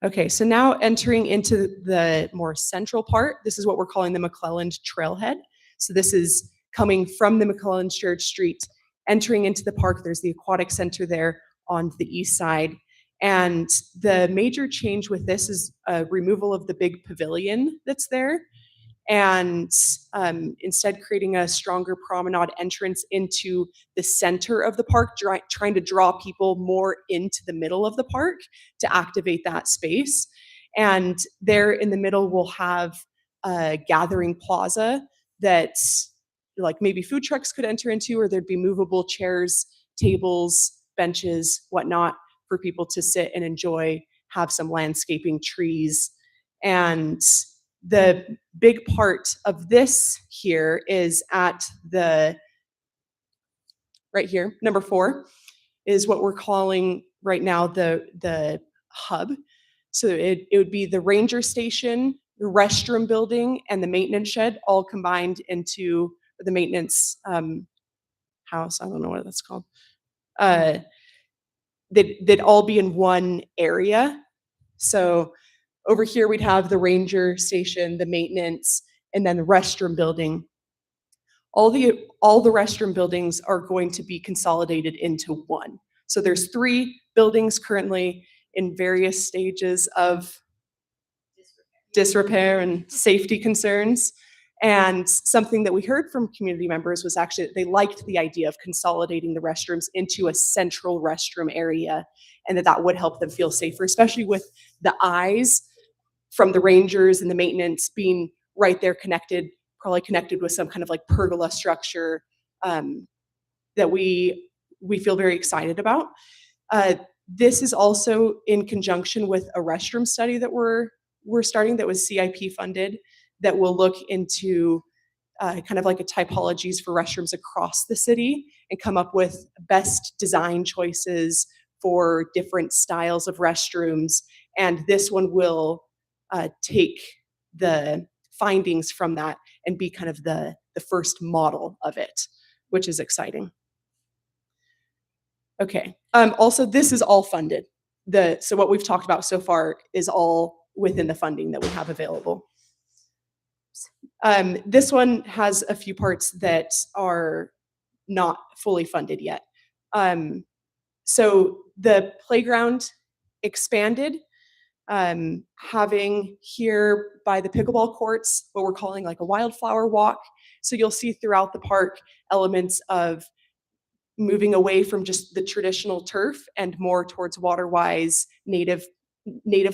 Okay, so now entering into the more central part, this is what we're calling the McClelland Trailhead. So this is coming from the McClelland Church Street, entering into the park. There's the aquatic center there on the east side. And the major change with this is a removal of the big pavilion that's there, and instead creating a stronger promenade entrance into the center of the park, trying to draw people more into the middle of the park to activate that space. And there in the middle, we'll have a gathering plaza that like maybe food trucks could enter into, or there'd be movable chairs, tables, benches, whatnot, for people to sit and enjoy, have some landscaping, trees. And the big part of this here is at the, right here, number 4, is what we're calling right now the hub. So it would be the ranger station, the restroom building, and the maintenance shed all combined into the maintenance house. I don't know what that's called. They'd all be in one area. So over here, we'd have the ranger station, the maintenance, and then the restroom building. All the restroom buildings are going to be consolidated into one. So there's 3 buildings currently in various stages of disrepair and safety concerns. And something that we heard from community members was actually that they liked the idea of consolidating the restrooms into a central restroom area, and that would help them feel safer, especially with the eyes from the rangers and the maintenance being right there connected, probably connected with some kind of like pergola structure that we feel very excited about. This is also in conjunction with a restroom study that we're starting that was CIP funded, that will look into kind of like a typologies for restrooms across the city and come up with best design choices for different styles of restrooms. And this one will take the findings from that and be kind of the first model of it, which is exciting. Okay, also this is all funded. So what we've talked about so far is all within the funding that we have available. This one has a few parts that are not fully funded yet. So the playground expanded, having here by the pickleball courts what we're calling like a wildflower walk. So you'll see throughout the park elements of moving away from just the traditional turf and more towards water-wise native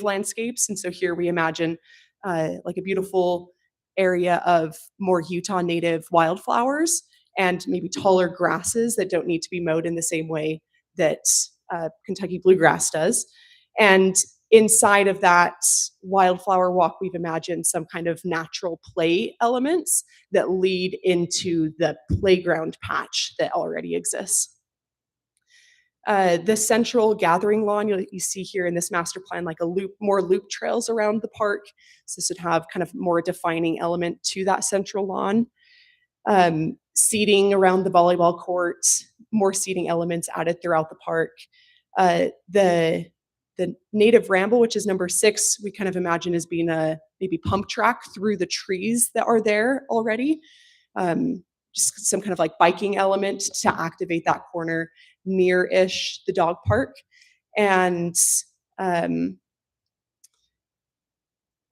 landscapes. And so here we imagine like a beautiful area of more Utah native wildflowers and maybe taller grasses that don't need to be mowed in the same way that Kentucky bluegrass does. And inside of that wildflower walk, we've imagined some kind of natural play elements that lead into the playground patch that already exists. The central gathering lawn, you see here in this master plan, like more loop trails around the park. So this would have kind of more defining element to that central lawn. Seating around the volleyball courts, more seating elements added throughout the park. The native ramble, which is number 6, we kind of imagine as being a maybe pump track through the trees that are there already. Just some kind of like biking element to activate that corner near-ish the dog park. And oh,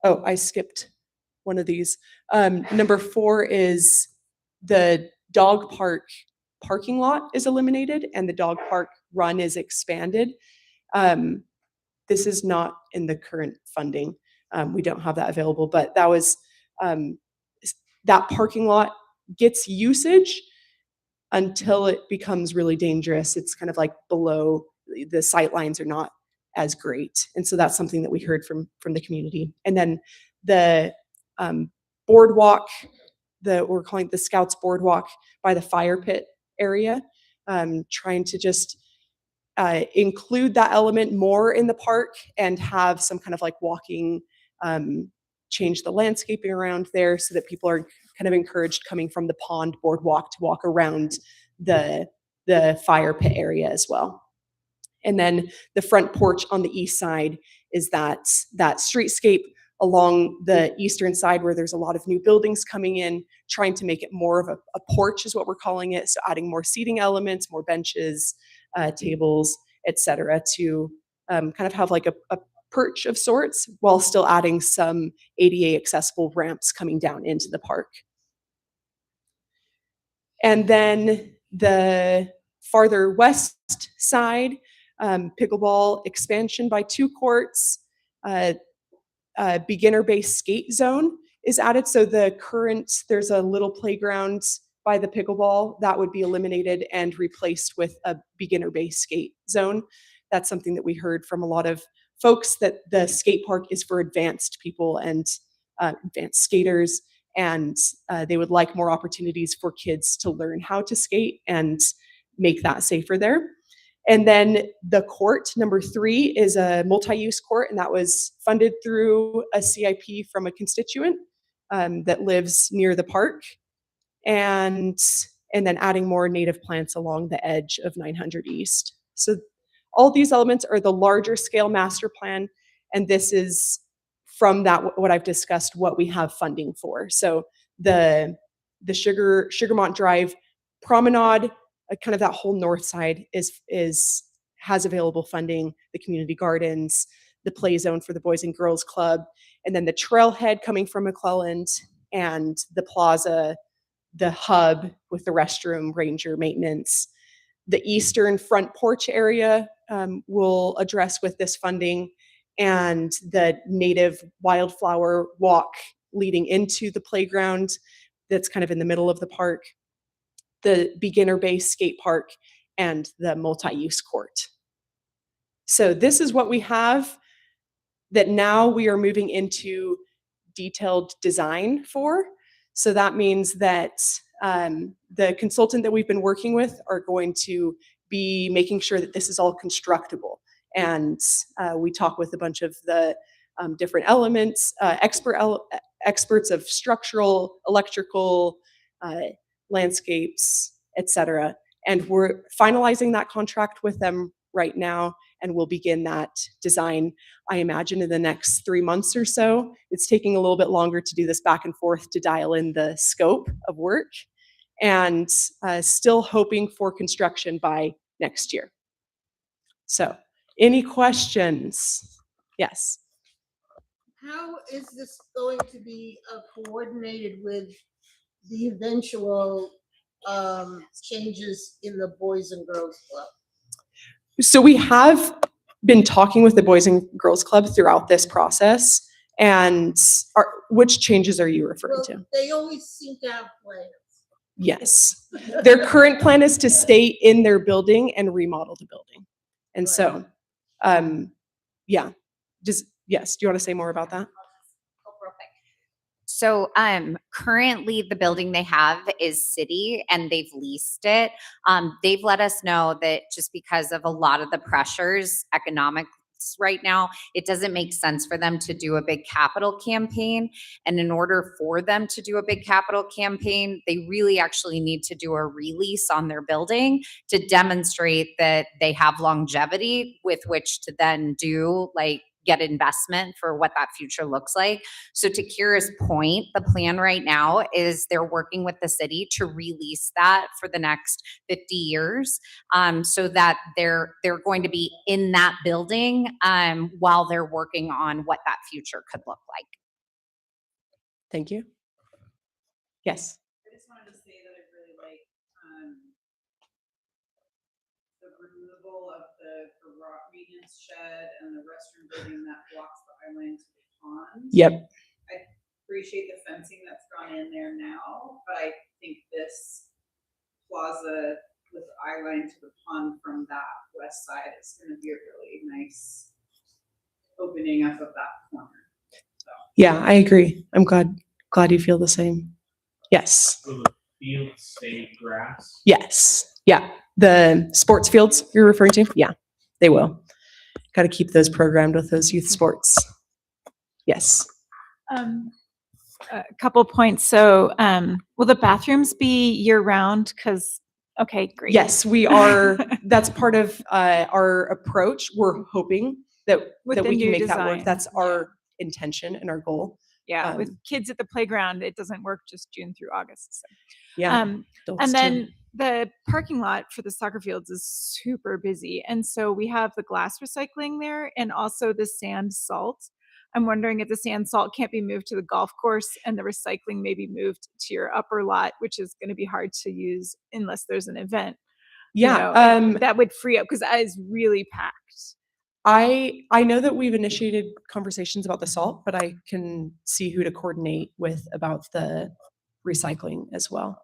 I skipped one of these. Number 4 is the dog park parking lot is eliminated and the dog park run is expanded. This is not in the current funding. We don't have that available, but that was that parking lot gets usage until it becomes really dangerous. It's kind of like below, the sight lines are not as great. And so that's something that we heard from the community. And then the boardwalk, we're calling it the Scouts Boardwalk by the fire pit area, trying to just include that element more in the park and have some kind of like walking, change the landscaping around there so that people are kind of encouraged coming from the pond boardwalk to walk around the fire pit area as well. And then the front porch on the east side is that streetscape along the eastern side where there's a lot of new buildings coming in, trying to make it more of a porch is what we're calling it. So adding more seating elements, more benches, tables, etc., to kind of have like a perch of sorts while still adding some ADA accessible ramps coming down into the park. And then the farther west side, pickleball expansion by 2 courts, beginner-based skate zone is added. So there's a little playground by the pickleball that would be eliminated and replaced with a beginner-based skate zone. That's something that we heard from a lot of folks, that the skate park is for advanced people and advanced skaters, and they would like more opportunities for kids to learn how to skate and make that safer there. And then the court, number 3, is a multi-use court, and that was funded through a CIP from a constituent that lives near the park. And then adding more native plants along the edge of 900 East. So all these elements are the larger scale master plan, and this is from that, what I've discussed, what we have funding for. So the Sugarmont Drive promenade, kind of that whole north side has available funding, the community gardens, the play zone for the Boys and Girls Club, and then the trailhead coming from McClelland, and the plaza, the hub with the restroom, ranger maintenance. The eastern front porch area will address with this funding, and the native wildflower walk leading into the playground that's kind of in the middle of the park, the beginner-based skate park, and the multi-use court. So this is what we have that now we are moving into detailed design for. So that means that the consultant that we've been working with are going to be making sure that this is all constructible. And we talk with a bunch of the different elements, experts of structural, electrical, landscapes, etc. And we're finalizing that contract with them right now, and we'll begin that design, I imagine, in the next 3 months or so. It's taking a little bit longer to do this back and forth to dial in the scope of work, and still hoping for construction by next year. So, any questions? Yes. How is this going to be coordinated with the eventual changes in the Boys and Girls Club? So we have been talking with the Boys and Girls Club throughout this process. And which changes are you referring to? They always seem to have plans. Yes. Their current plan is to stay in their building and remodel the building. And so, yeah. Yes. Do you want to say more about that? So currently the building they have is city and they've leased it. They've let us know that just because of a lot of the pressures economics right now, it doesn't make sense for them to do a big capital campaign. And in order for them to do a big capital campaign, they really actually need to do a release on their building to demonstrate that they have longevity with which to then do get investment for what that future looks like. So to Kira's point, the plan right now is they're working with the city to release that for the next 50 years, so that they're going to be in that building while they're working on what that future could look like. Thank you. Yes. I just wanted to say that I really like the removal of the maintenance shed and the restroom building that blocks the island to the pond. Yep. I appreciate the fencing that's gone in there now, but I think this plaza with the eye line to the pond from that west side is going to be a really nice opening up of that corner. So. Yeah, I agree. I'm glad you feel the same. Yes. So the fields stay grass? Yes. Yeah. The sports fields you're referring to? Yeah, they will. Got to keep those programmed with those youth sports. Yes. A couple points. So will the bathrooms be year round? Okay, great. Yes, we are. That's part of our approach. We're hoping that With that the we can new make that work. design, That's our intention and our goal. Yeah, with Um, kids at the playground, it doesn't work just June through August. So. Yeah, And adults too. then the parking lot for the soccer fields is super busy. And so we have the glass recycling there and also the sand salt. I'm wondering if the sand salt can't be moved to the golf course and the recycling may be moved to your upper lot, which is going to be hard to use unless there's an event. You Yeah, know, and that would free up because that is really packed. I know that we've initiated conversations about the salt, but I can see who to coordinate with about the recycling as well.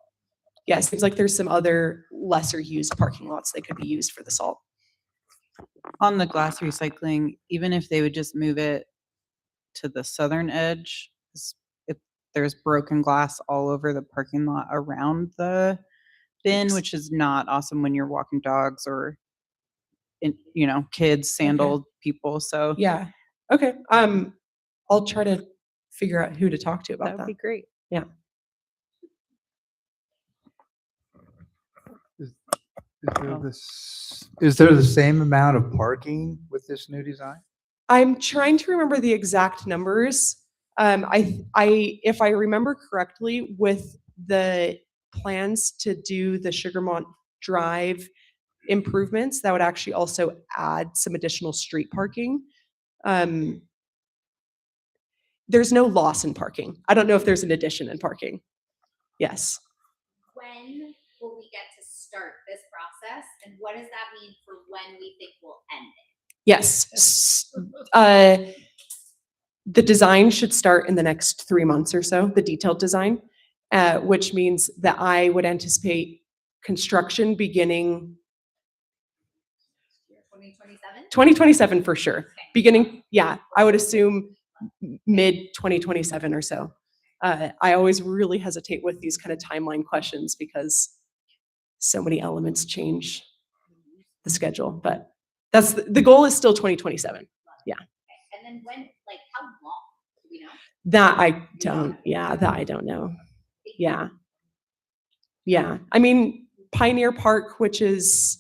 Yeah, it seems like there's some other lesser used parking lots that could be used for the salt. On the glass recycling, even if they would just move it to the southern edge, if there's broken glass all over the parking lot around the bin, which is not awesome when you're walking dogs or kids, sandaled people. So Yeah. Okay. I'll try to figure out who to talk to about that. That would be great. Yeah. Is there the same amount of parking with this new design? I'm trying to remember the exact numbers. If I remember correctly, with the plans to do the Sugarmont Drive improvements, that would actually also add some additional street parking. There's no loss in parking. I don't know if there's an addition in parking. Yes. When will we get to start this process? And what does that mean for when we think we'll end it? Yes. The design should start in the next 3 months or so, the detailed design, which means that I would anticipate construction beginning 2027? 2027 for sure. Beginning, yeah, I would assume mid 2027 or so. I always really hesitate with these kind of timeline questions because so many elements change the schedule, but that's the goal is still 2027. Yeah. And then when, like, how long? Do we know? That I don't know. Yeah. Yeah. I mean, Pioneer Park, which is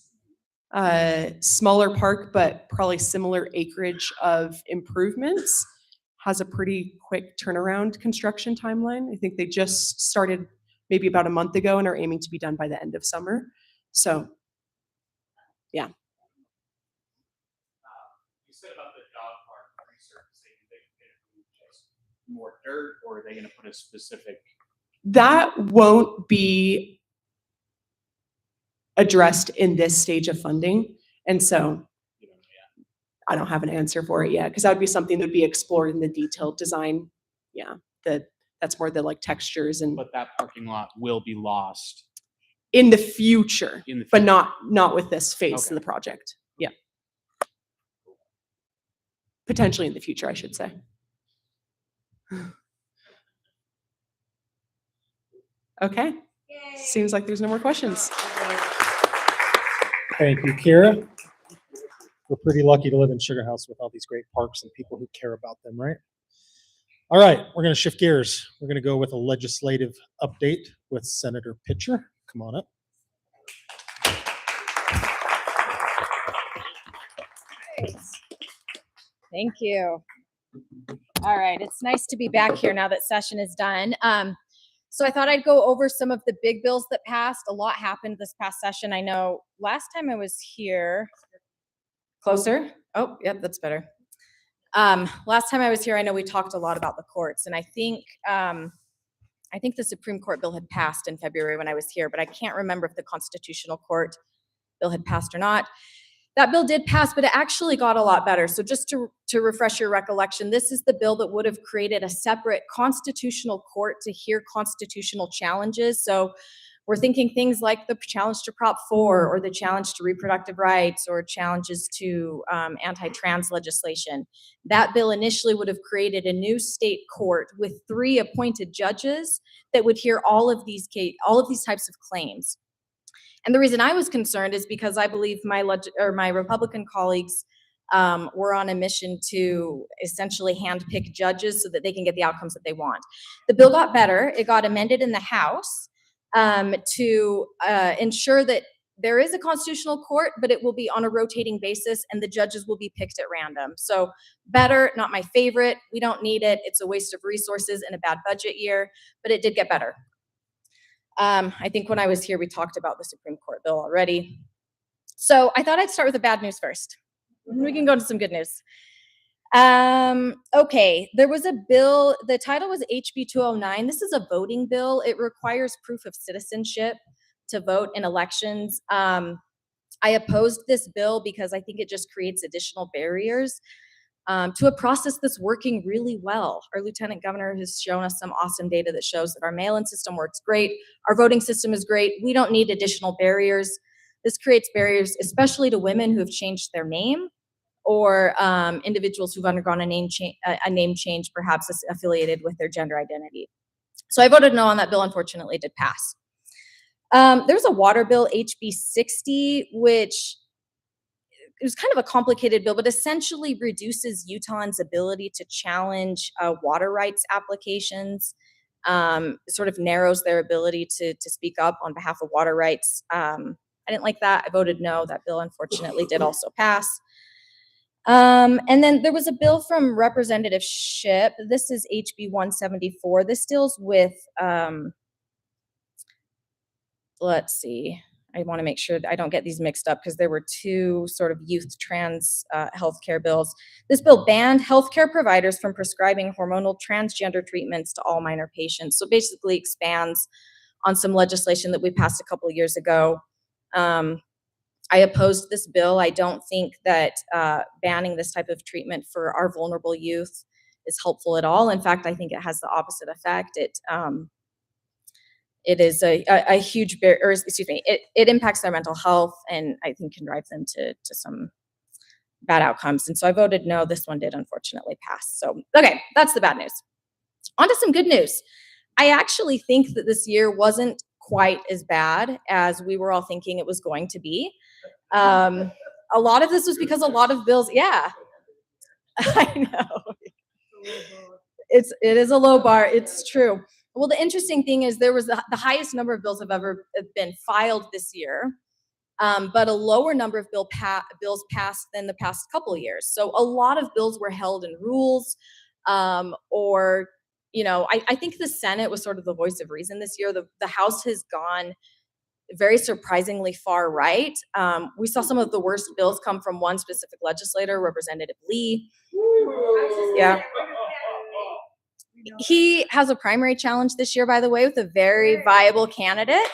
a smaller park, but probably similar acreage of improvements, has a pretty quick turnaround construction timeline. I think they just started maybe about a month ago and are aiming to be done by the end of summer. So, yeah. You said about the dog park resurfacing, are they gonna do just more dirt or are they gonna put a specific? That won't be addressed in this stage of funding. And so I don't have an answer for it yet, because that would be something that would be explored in the detailed design. Yeah, that's more the like textures and But that parking lot will be lost. in the future, In the but future. not with this phase Okay. of the project. Yeah. Potentially in the future, I should say. Okay. Seems like there's no more questions. Thank you, Kira. We're pretty lucky to live in Sugar House with all these great parks and people who care about them, right? All right, we're going to shift gears. We're going to go with a legislative update with Senator Pitcher. Come on up. Thank you. All right, it's nice to be back here now that session is done. So I thought I'd go over some of the big bills that passed. A lot happened this past session. I know last time I was here, closer. Oh, yep, that's better. Last time I was here, I know we talked a lot about the courts, and I think the Supreme Court bill had passed in February when I was here, but I can't remember if the Constitutional Court bill had passed or not. That bill did pass, but it actually got a lot better. So just to refresh your recollection, this is the bill that would have created a separate constitutional court to hear constitutional challenges. So we're thinking things like the challenge to Prop 4 or the challenge to reproductive rights or challenges to anti-trans legislation. That bill initially would have created a new state court with 3 appointed judges that would hear all of these types of claims. And the reason I was concerned is because I believe my Republican colleagues were on a mission to essentially handpick judges so that they can get the outcomes that they want. The bill got better. It got amended in the House to ensure that there is a constitutional court, but it will be on a rotating basis and the judges will be picked at random. So better, not my favorite. We don't need it. It's a waste of resources in a bad budget year, but it did get better. I think when I was here, we talked about the Supreme Court bill already. So I thought I'd start with the bad news first. We can go to some good news. Okay, there was a bill, the title was HB 209. This is a voting bill. It requires proof of citizenship to vote in elections. I opposed this bill because I think it just creates additional barriers to a process that's working really well. Our Lieutenant Governor has shown us some awesome data that shows that our mail-in system works great. Our voting system is great. We don't need additional barriers. This creates barriers, especially to women who have changed their name, or individuals who've undergone a name change, perhaps affiliated with their gender identity. So I voted no on that bill. Unfortunately, it did pass. There's a water bill, HB 60, which it was kind of a complicated bill, but essentially reduces Utahns' ability to challenge water rights applications. Sort of narrows their ability to speak up on behalf of water rights. I didn't like that. I voted no. That bill unfortunately did also pass. And then there was a bill from Representative Shipp. This is HB 174. This deals with, let's see, I want to make sure I don't get these mixed up because there were two sort of youth trans healthcare bills. This bill banned healthcare providers from prescribing hormonal transgender treatments to all minor patients. So basically expands on some legislation that we passed a couple of years ago. I opposed this bill. I don't think that banning this type of treatment for our vulnerable youth is helpful at all. In fact, I think it has the opposite effect. It is a huge barrier, or excuse me, it impacts their mental health and I think can drive them to some bad outcomes. And so I voted no. This one did unfortunately pass. So, okay, that's the bad news. On to some good news. I actually think that this year wasn't quite as bad as we were all thinking it was going to be. A lot of this was because a lot of bills, yeah, I know. It is a low bar. It's true. Well, the interesting thing is there was the highest number of bills have ever been filed this year, but a lower number of bills passed than the past couple of years. So a lot of bills were held in rules, or, you know, I think the Senate was sort of the voice of reason this year. The House has gone very surprisingly far right. We saw some of the worst bills come from one specific legislator, Representative Lee. Yeah. He has a primary challenge this year, by the way, with a very viable candidate.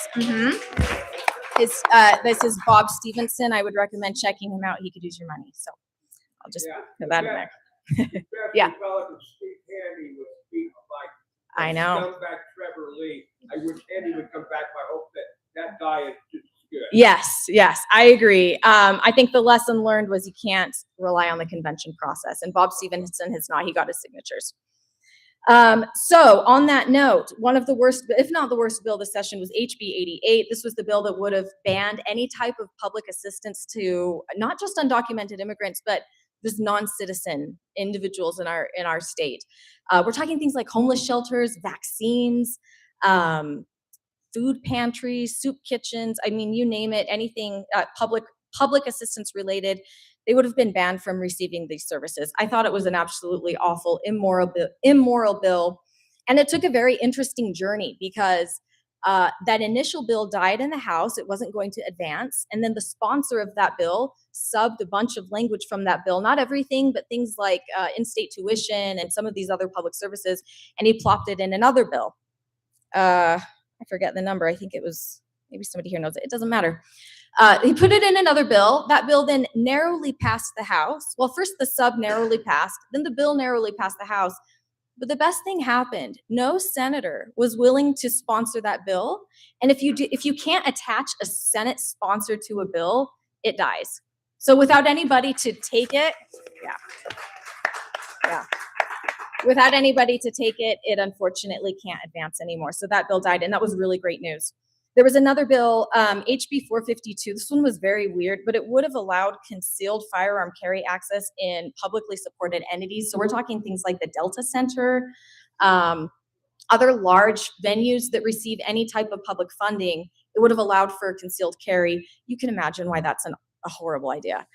This is Bob Stevenson. I would recommend checking him out. He could use your money. So I'll just put that in there. Yeah. I know. Trevor Lee. I wish Andy would come back. I hope that guy is just good. Yes, I agree. I think the lesson learned was you can't rely on the convention process, and Bob Stevenson has not. He got his signatures. So on that note, one of the worst, if not the worst bill this session was HB 88. This was the bill that would have banned any type of public assistance to not just undocumented immigrants, but just non-citizen individuals in our state. We're talking things like homeless shelters, vaccines, food pantries, soup kitchens. I mean, you name it, anything public assistance related, they would have been banned from receiving these services. I thought it was an absolutely awful, immoral bill. And it took a very interesting journey because that initial bill died in the House. It wasn't going to advance. And then the sponsor of that bill subbed a bunch of language from that bill, not everything, but things like in-state tuition and some of these other public services. And he plopped it in another bill. I forget the number. I think it was, maybe somebody here knows it. It doesn't matter. He put it in another bill. That bill then narrowly passed the House. Well, first the sub narrowly passed, then the bill narrowly passed the House. But the best thing happened. No senator was willing to sponsor that bill. And if you can't attach a Senate sponsor to a bill, it dies. So without anybody to take it, without anybody to take it, it unfortunately can't advance anymore. So that bill died, and that was really great news. There was another bill, HB 452. This one was very weird, but it would have allowed concealed firearm carry access in publicly supported entities. So we're talking things like the Delta Center, other large venues that receive any type of public funding. It would have allowed for concealed carry. You can imagine why that's a horrible idea.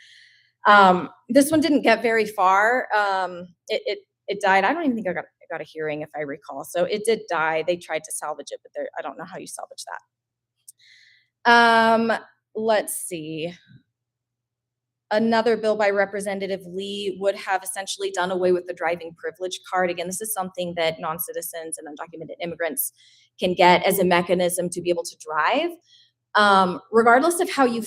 This one didn't get very far. It died. I don't even think I got a hearing, if I recall. So it did die. They tried to salvage it, but I don't know how you salvage that. Let's see. Another bill by Representative Lee would have essentially done away with the driving privilege card. Again, this is something that non-citizens and undocumented immigrants can get as a mechanism to be able to drive. Regardless of how you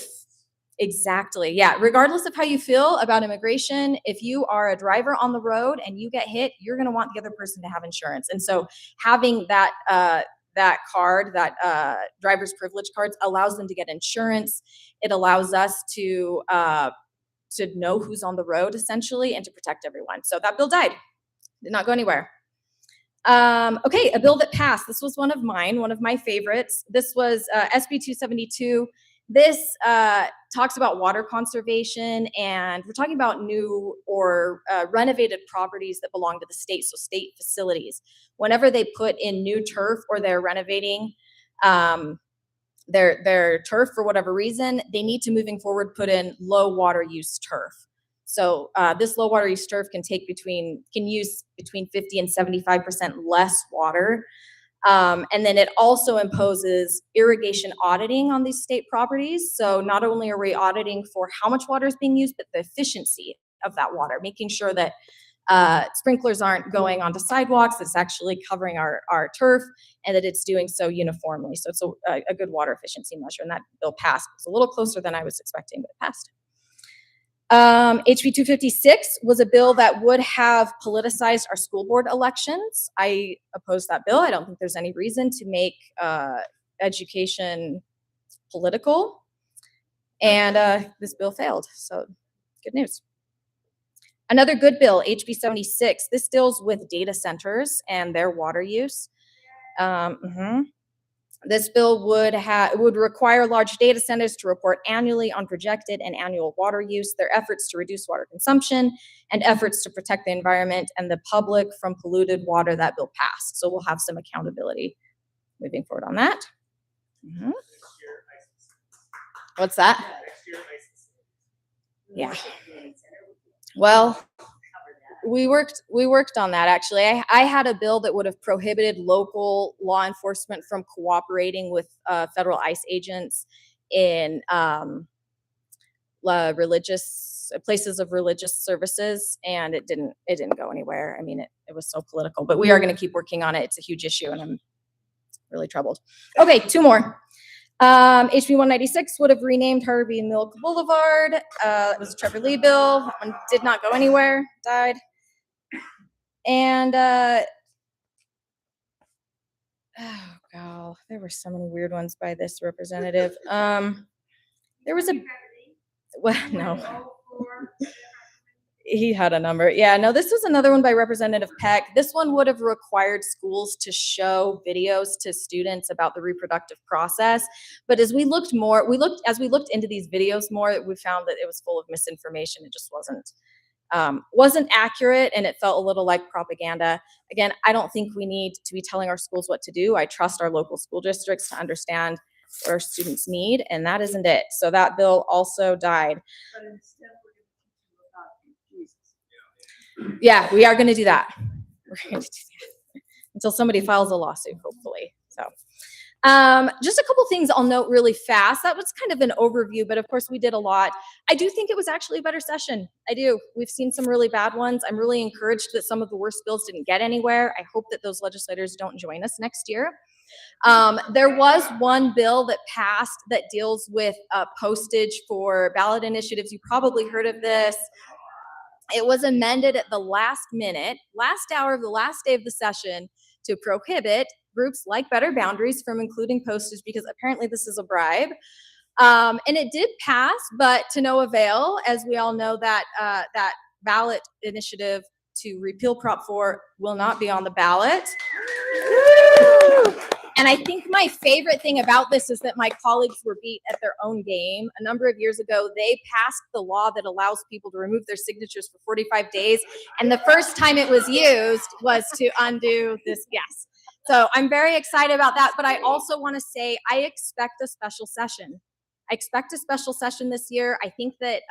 regardless of how you feel about immigration, if you are a driver on the road and you get hit, you're going to want the other person to have insurance. And so having that card, that driver's privilege cards, allows them to get insurance. It allows us to know who's on the road, essentially, and to protect everyone. So that bill died. Did not go anywhere. Okay, a bill that passed. This was one of mine, one of my favorites. This was SB 272. This talks about water conservation, and we're talking about new or renovated properties that belong to the state, so state facilities. Whenever they put in new turf or they're renovating their turf for whatever reason, they need to, moving forward, put in low water use turf. So this low water use turf can use between 50 and 75% less water. And then it also imposes irrigation auditing on these state properties. So not only are we auditing for how much water is being used, but the efficiency of that water, making sure that sprinklers aren't going onto sidewalks, it's actually covering our turf, and that it's doing so uniformly. So it's a good water efficiency measure, and that bill passed. It's a little closer than I was expecting, but it passed. HB 256 was a bill that would have politicized our school board elections. I oppose that bill. I don't think there's any reason to make education political. And this bill failed, so good news. Another good bill, HB 76. This deals with data centers and their water use. This bill would require large data centers to report annually on projected and annual water use, their efforts to reduce water consumption, and efforts to protect the environment and the public from polluted water. That bill passed. So we'll have some accountability moving forward on that. What's that? Yeah. Well, we worked on that, actually. I had a bill that would have prohibited local law enforcement from cooperating with federal ICE agents in religious places of religious services, and it didn't go anywhere. I mean, it was so political, but we are going to keep working on it. It's a huge issue, and I'm really troubled. Okay, two more. HB 196 would have renamed Harvey Milk Boulevard. It was a Trevor Lee bill. That one did not go anywhere, died. And oh god, there were so many weird ones by this representative. There was no. He had a number. Yeah, no, this was another one by Representative Peck. This one would have required schools to show videos to students about the reproductive process. But as we looked into these videos more, we found that it was full of misinformation. It just wasn't accurate, and it felt a little like propaganda. Again, I don't think we need to be telling our schools what to do. I trust our local school districts to understand what our students need, and that isn't it. So that bill also died. But instead, we're going to teach you about Jesus. Yeah, we are going to do that. We're going to do that until somebody files a lawsuit, hopefully. So just a couple things I'll note really fast. That was kind of an overview, but of course we did a lot. I do think it was actually a better session. I do. We've seen some really bad ones. I'm really encouraged that some of the worst bills didn't get anywhere. I hope that those legislators don't join us next year. There was one bill that passed that deals with postage for ballot initiatives. You probably heard of this. It was amended at the last minute, last hour of the last day of the session, to prohibit groups like Better Boundaries from including postage, because apparently this is a bribe. And it did pass, but to no avail. As we all know, that ballot initiative to repeal Prop 4 will not be on the ballot. And I think my favorite thing about this is that my colleagues were beat at their own game. A number of years ago, they passed the law that allows people to remove their signatures for 45 days. And the first time it was used was to undo this, yes. So I'm very excited about that, but I also want to say I expect a special session. I expect a special session this year. I think that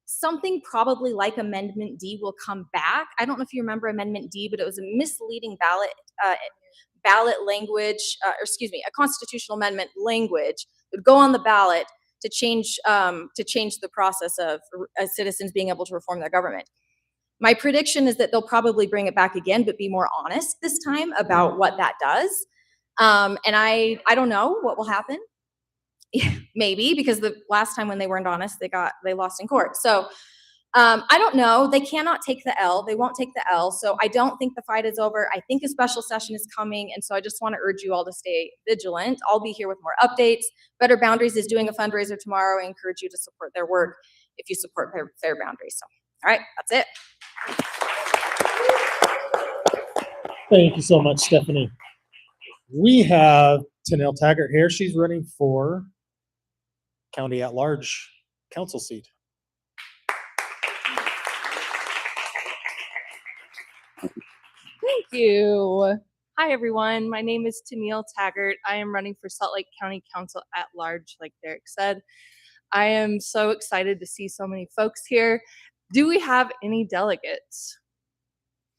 something probably like Amendment D will come back. I don't know if you remember Amendment D, but it was a misleading ballot language, or excuse me, a constitutional amendment language that would go on the ballot to change the process of citizens being able to reform their government. My prediction is that they'll probably bring it back again, but be more honest this time about what that does. And I don't know what will happen. Maybe because the last time when they weren't honest, they lost in court. So I don't know. They cannot take the L. They won't take the L. So I don't think the fight is over. I think a special session is coming. And so I just want to urge you all to stay vigilant. I'll be here with more updates. Better Boundaries is doing a fundraiser tomorrow. I encourage you to support their work if you support Fair Boundaries. So, all right, that's it. Thank you so much, Stephanie. We have Tanel Taggart here. She's running for County at-Large council seat. Thank you. Hi, everyone. My name is Tanel Taggart. I am running for Salt Lake County Council at Large, like Derek said. I am so excited to see so many folks here. Do we have any delegates?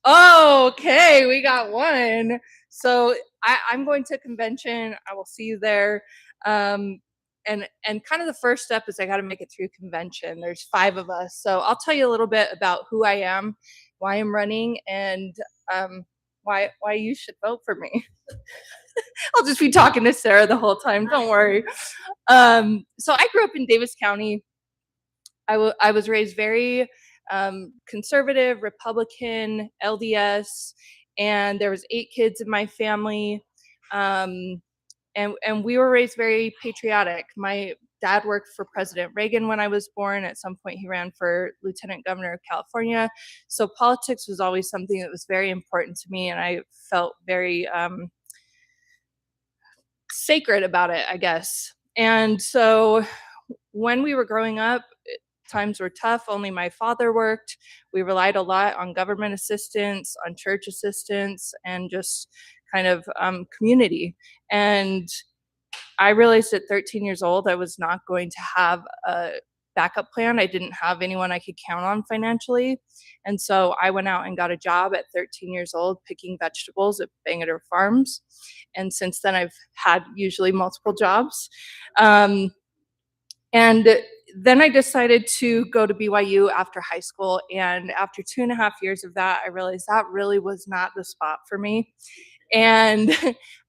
Oh, okay, we got one. So I'm going to convention. I will see you there. And kind of the first step is I got to make it through convention. There's 5 of us. So I'll tell you a little bit about who I am, why I'm running, and why you should vote for me. I'll just be talking to Sarah the whole time. Don't worry. So I grew up in Davis County. I was raised very conservative, Republican, LDS, and there was 8 kids in my family. And we were raised very patriotic. My dad worked for President Reagan when I was born. At some point, he ran for Lieutenant Governor of California. So politics was always something that was very important to me, and I felt very sacred about it, I guess. And so when we were growing up, times were tough. Only my father worked. We relied a lot on government assistance, on church assistance, and just kind of community. And I realized at 13 years old, I was not going to have a backup plan. I didn't have anyone I could count on financially. And so I went out and got a job at 13 years old picking vegetables at Bangerter Farms. And since then, I've had usually multiple jobs. And then I decided to go to BYU after high school. And after 2.5 years of that, I realized that really was not the spot for me. And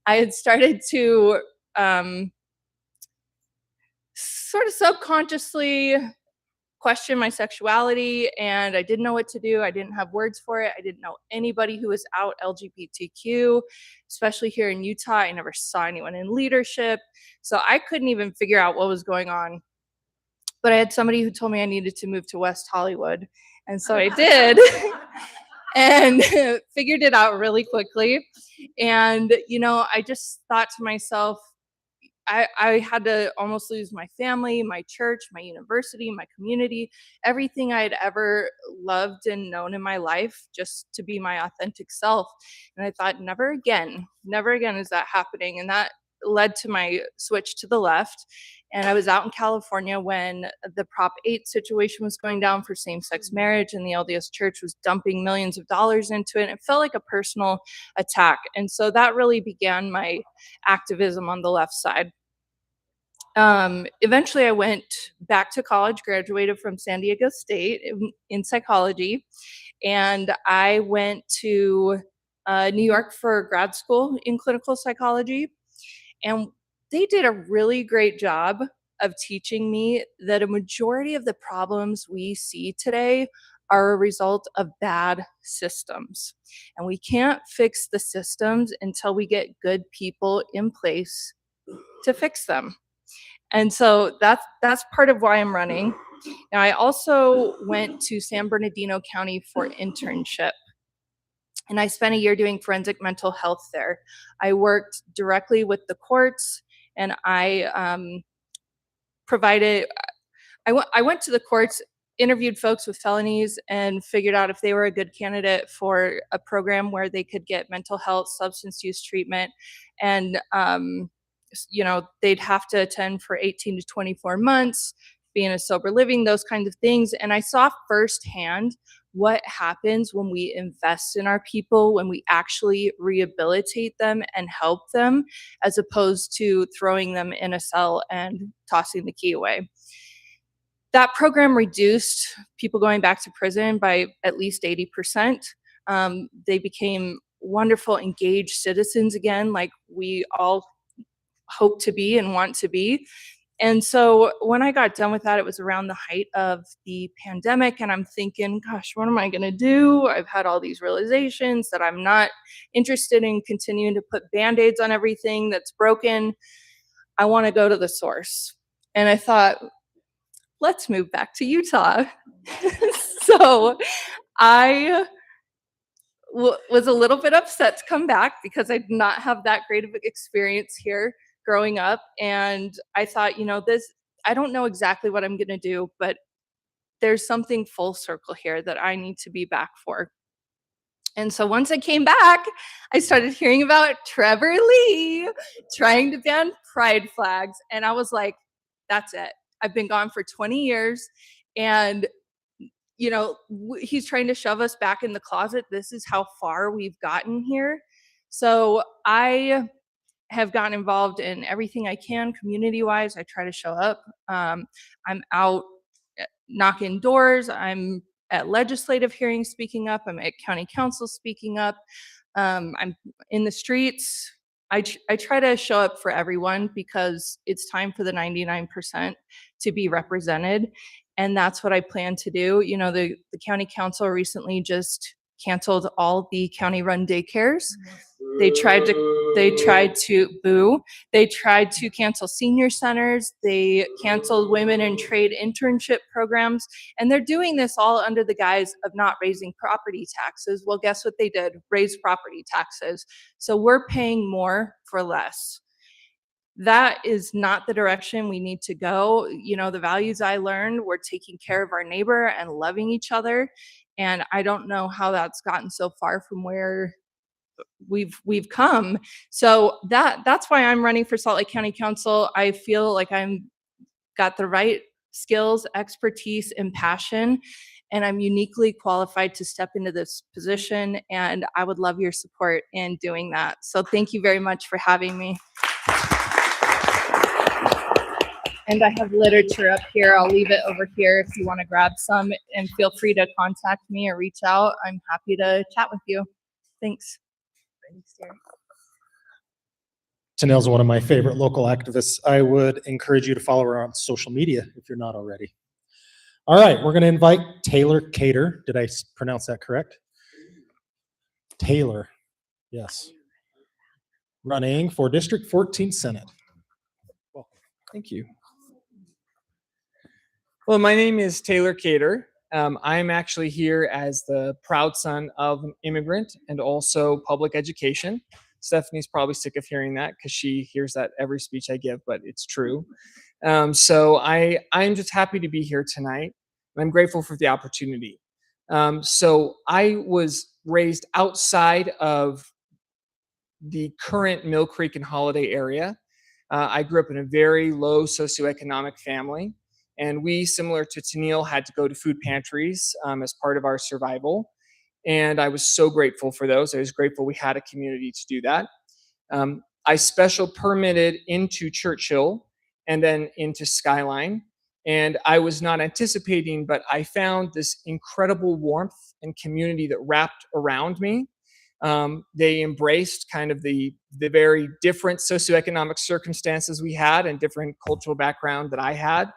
I had started to sort of subconsciously question my sexuality, and I didn't know what to do. I didn't have words for it. I didn't know anybody who was out LGBTQ, especially here in Utah. I never saw anyone in leadership. So I couldn't even figure out what was going on. But I had somebody who told me I needed to move to West Hollywood. And so I did and figured it out really quickly. And, you know, I just thought to myself, I had to almost lose my family, my church, my university, my community, everything I had ever loved and known in my life, just to be my authentic self. And I thought, never again is that happening. And that led to my switch to the left. And I was out in California when the Prop 8 situation was going down for same-sex marriage, and the LDS Church was dumping millions of dollars into it. It felt like a personal attack. And so that really began my activism on the left side. Eventually, I went back to college, graduated from San Diego State in psychology, and I went to New York for grad school in clinical psychology. And they did a really great job of teaching me that a majority of the problems we see today are a result of bad systems. And we can't fix the systems until we get good people in place to fix them. And so that's part of why I'm running. Now, I also went to San Bernardino County for internship. And I spent a year doing forensic mental health there. I worked directly with the courts, and I provided, I went to the courts interviewed folks with felonies and figured out if they were a good candidate for a program where they could get mental health, substance use treatment, and they'd have to attend for 18 to 24 months, be in a sober living, those kinds of things. And I saw firsthand what happens when we invest in our people, when we actually rehabilitate them and help them, as opposed to throwing them in a cell and tossing the key away. That program reduced people going back to prison by at least 80%. They became wonderful, engaged citizens again, like we all hope to be and want to be. And so when I got done with that, it was around the height of the pandemic, and I'm thinking, gosh, what am I going to do? I've had all these realizations that I'm not interested in continuing to put Band-Aids on everything that's broken. I want to go to the source. And I thought, let's move back to Utah. So I was a little bit upset to come back because I did not have that great of an experience here growing up. And I thought, I don't know exactly what I'm going to do, but there's something full circle here that I need to be back for. And so once I came back, I started hearing about Trevor Lee trying to ban pride flags. And I was like, that's it. I've been gone for 20 years. And, he's trying to shove us back in the closet. This is how far we've gotten here. So I have gotten involved in everything I can community-wise. I try to show up. I'm out knocking doors. I'm at legislative hearings speaking up. I'm at county council speaking up. I'm in the streets. I try to show up for everyone because it's time for the 99% to be represented. And that's what I plan to do. The county council recently just canceled all the county-run daycares. They tried to cancel senior centers. They canceled women in trade internship programs. And they're doing this all under the guise of not raising property taxes. Well, guess what they did? Raise property taxes. So we're paying more for less. That is not the direction we need to go. The values I learned were taking care of our neighbor and loving each other. And I don't know how that's gotten so far from where we've come. So that's why I'm running for Salt Lake County Council. I feel like I'm got the right skills, expertise, and passion, and I'm uniquely qualified to step into this position. And I would love your support in doing that. So thank you very much for having me. And I have literature up here. I'll leave it over here if you want to grab some, and feel free to contact me or reach out. I'm happy to chat with you. Thanks. Tanel's one of my favorite local activists. I would encourage you to follow her on social media if you're not already. All right, we're going to invite Taylor Cater. Did I pronounce that correct? Taylor, yes. Running for District 14 Senate. Thank you. Well, my name is Taylor Cater. I'm actually here as the proud son of an immigrant and also public education. Stephanie's probably sick of hearing that because she hears that every speech I give, but it's true. So I'm just happy to be here tonight, and I'm grateful for the opportunity. So I was raised outside of the current Mill Creek and Holiday area. I grew up in a very low socioeconomic family, and we, similar to Tennille, had to go to food pantries as part of our survival. And I was so grateful for those. I was grateful we had a community to do that. I special permitted into Churchill and then into Skyline. And I was not anticipating, but I found this incredible warmth and community that wrapped around me. They embraced kind of the very different socioeconomic circumstances we had and different cultural background that I had.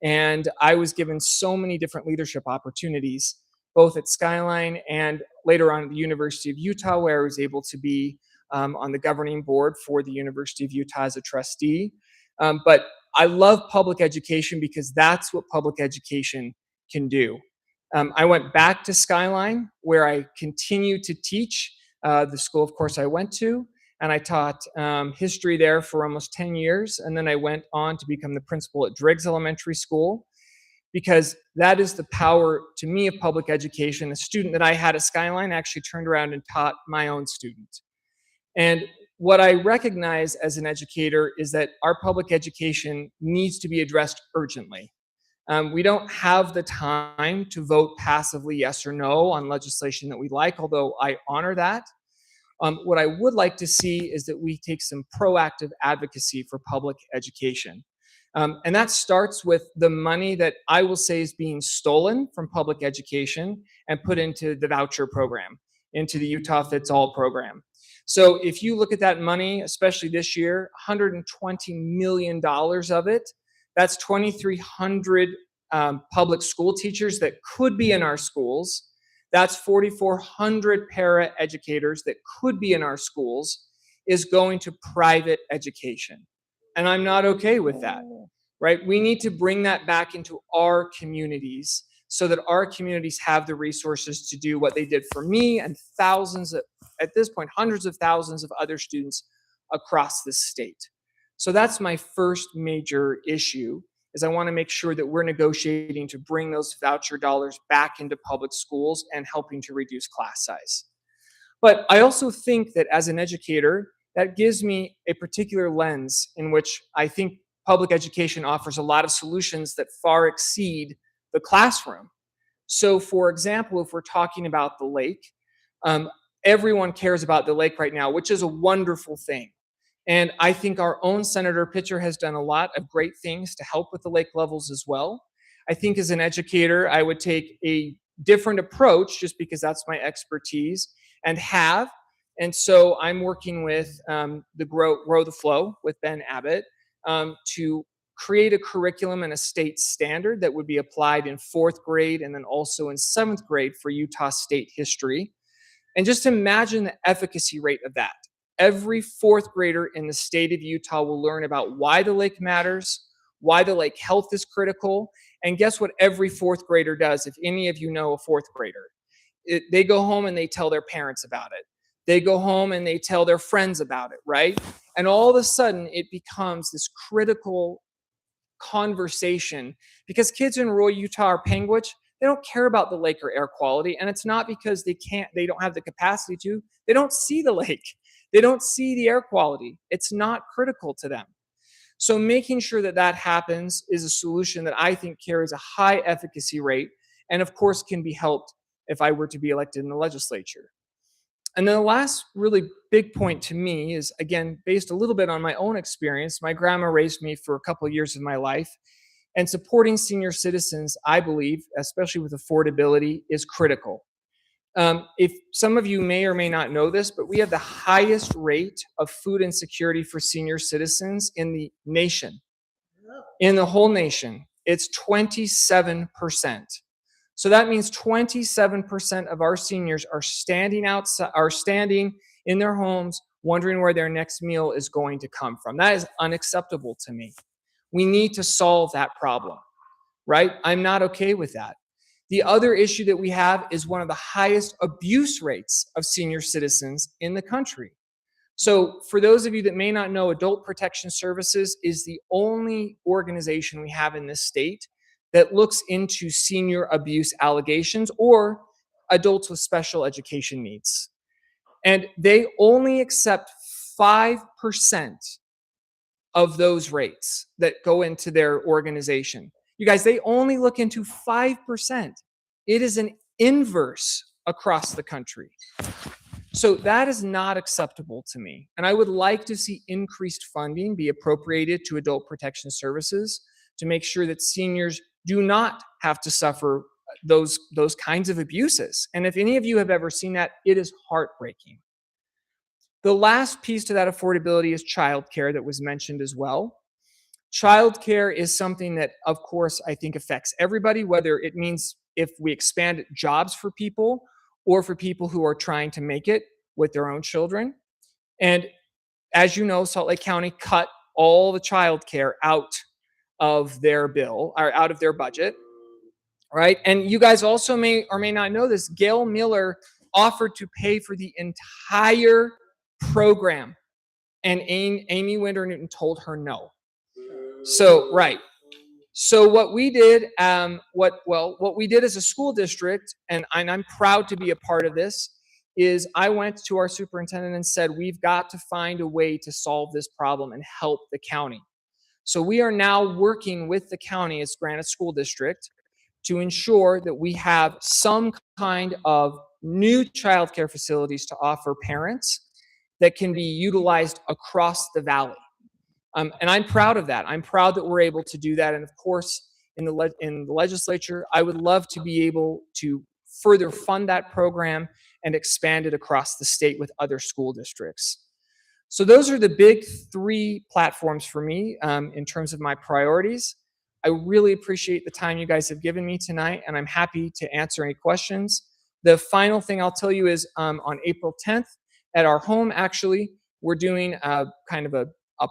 And I was given so many different leadership opportunities, both at Skyline and later on at the University of Utah, where I was able to be on the governing board for the University of Utah as a trustee. But I love public education because that's what public education can do. I went back to Skyline, where I continued to teach the school, of course, I went to, and I taught history there for almost 10 years. And then I went on to become the principal at Driggs Elementary School. because that is the power to me of public education. The student that I had at Skyline actually turned around and taught my own student. And what I recognize as an educator is that our public education needs to be addressed urgently. We don't have the time to vote passively yes or no on legislation that we like, although I honor that. What I would like to see is that we take some proactive advocacy for public education. And that starts with the money that I will say is being stolen from public education and put into the voucher program, into the Utah Fits All program. So if you look at that money, especially this year, $120 million of it, that's 2,300 public school teachers that could be in our schools. That's 4,400 para educators that could be in our schools, is going to private education. And I'm not okay with that, right? We need to bring that back into our communities so that our communities have the resources to do what they did for me and thousands of, at this point, hundreds of thousands of other students across the state. So that's my first major issue, is I want to make sure that we're negotiating to bring those voucher dollars back into public schools and helping to reduce class size. But I also think that as an educator, that gives me a particular lens in which I think public education offers a lot of solutions that far exceed the classroom. So for example, if we're talking about the lake, everyone cares about the lake right now, which is a wonderful thing. And I think our own Senator Pitcher has done a lot of great things to help with the lake levels as well. I think as an educator, I would take a different approach just because that's my expertise and have. And so I'm working with the Grow the Flow with Ben Abbott to create a curriculum and a state standard that would be applied in 4th grade and then also in 7th grade for Utah state history. And just imagine the efficacy rate of that. Every 4th grader in the state of Utah will learn about why the lake matters, why the lake health is critical, and guess what every 4th grader does, if any of you know a 4th grader? They go home and they tell their parents about it. They go home and they tell their friends about it, right? And all of a sudden, it becomes this critical conversation because kids in rural Utah are Panguitch. They don't care about the lake or air quality, and it's not because they don't have the capacity to. They don't see the lake. They don't see the air quality. It's not critical to them. So making sure that that happens is a solution that I think carries a high efficacy rate and of course can be helped if I were to be elected in the legislature. And then the last really big point to me is, again, based a little bit on my own experience. My grandma raised me for a couple of years of my life, and supporting senior citizens, I believe, especially with affordability, is critical. If some of you may or may not know this, but we have the highest rate of food insecurity for senior citizens in the nation. In the whole nation, it's 27%. So that means 27% of our seniors are standing in their homes wondering where their next meal is going to come from. That is unacceptable to me. We need to solve that problem, right? I'm not okay with that. The other issue that we have is one of the highest abuse rates of senior citizens in the country. So for those of you that may not know, Adult Protection Services is the only organization we have in this state that looks into senior abuse allegations or adults with special education needs. And they only accept 5% of those rates that go into their organization. You guys, they only look into 5%. It is an inverse across the country. So that is not acceptable to me. And I would like to see increased funding be appropriated to Adult Protection Services to make sure that seniors do not have to suffer those kinds of abuses. And if any of you have ever seen that, it is heartbreaking. The last piece to that affordability is childcare that was mentioned as well. Childcare is something that, of course, I think affects everybody, whether it means if we expand jobs for people or for people who are trying to make it with their own children. And as you know, Salt Lake County cut all the childcare out of their bill or out of their budget, right? And you guys also may or may not know this. Gail Miller offered to pay for the entire program, and Amy Winter Newton told her no. So, right. So what we did, what we did as a school district, and I'm proud to be a part of this, is I went to our superintendent and said, we've got to find a way to solve this problem and help the county. So we are now working with the county as Granite School District to ensure that we have some kind of new childcare facilities to offer parents that can be utilized across the valley. And I'm proud of that. I'm proud that we're able to do that. And of course, in the legislature, I would love to be able to further fund that program and expand it across the state with other school districts. So those are the big 3 platforms for me in terms of my priorities. I really appreciate the time you guys have given me tonight, and I'm happy to answer any questions. The final thing I'll tell you is on April 10th at our home, actually, we're doing kind of a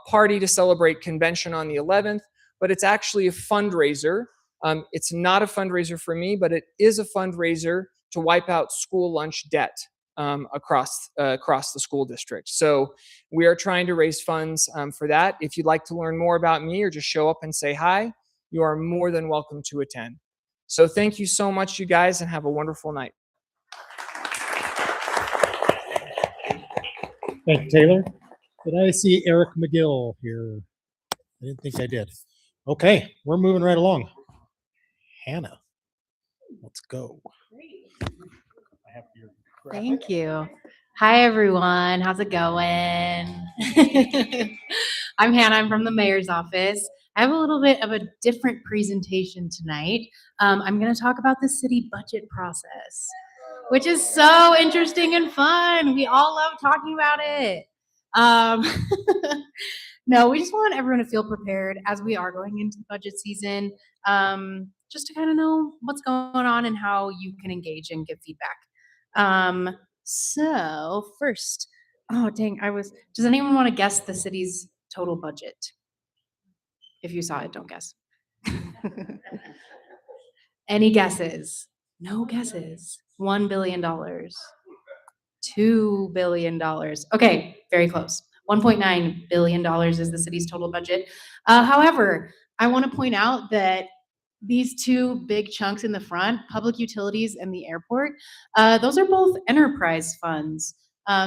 party to celebrate convention on the 11th, but it's actually a fundraiser. It's not a fundraiser for me, but it is a fundraiser to wipe out school lunch debt across the school district. So we are trying to raise funds for that. If you'd like to learn more about me or just show up and say hi, you are more than welcome to attend. So thank you so much, you guys, and have a wonderful night. Thank you, Taylor. Did I see Eric McGill here? I didn't think I did. Okay, we're moving right along. Hannah, let's go. Thank you. Hi, everyone. How's it going? I'm Hannah. I'm from the mayor's office. I have a little bit of a different presentation tonight. I'm going to talk about the city budget process, which is so interesting and fun. We all love talking about it. No, we just want everyone to feel prepared as we are going into the budget season, just to kind of know what's going on and how you can engage and give feedback. So first, does anyone want to guess the city's total budget? If you saw it, don't guess. Any guesses? No guesses. $1 billion. $2 billion. Okay, very close. $1.9 billion is the city's total budget. However, I want to point out that these 2 big chunks in the front, public utilities and the airport, those are both enterprise funds.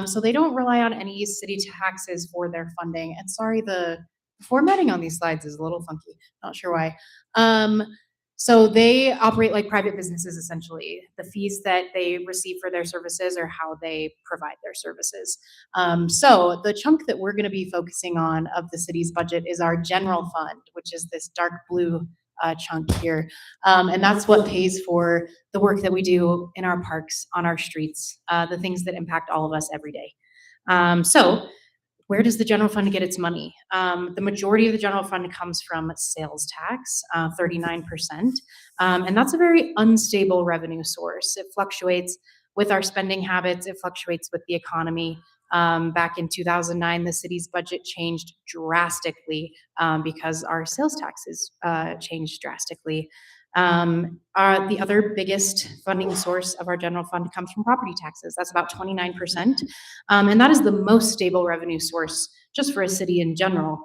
So they don't rely on any city taxes for their funding. And sorry, the formatting on these slides is a little funky. Not sure why. So they operate like private businesses, essentially. The fees that they receive for their services are how they provide their services. So the chunk that we're going to be focusing on of the city's budget is our general fund, which is this dark blue chunk here. And that's what pays for the work that we do in our parks, on our streets, the things that impact all of us every day. So where does the general fund get its money? The majority of the general fund comes from sales tax, 39%. And that's a very unstable revenue source. It fluctuates with our spending habits. It fluctuates with the economy. Back in 2009, the city's budget changed drastically because our sales taxes changed drastically. The other biggest funding source of our general fund comes from property taxes. That's about 29%. And that is the most stable revenue source just for a city in general,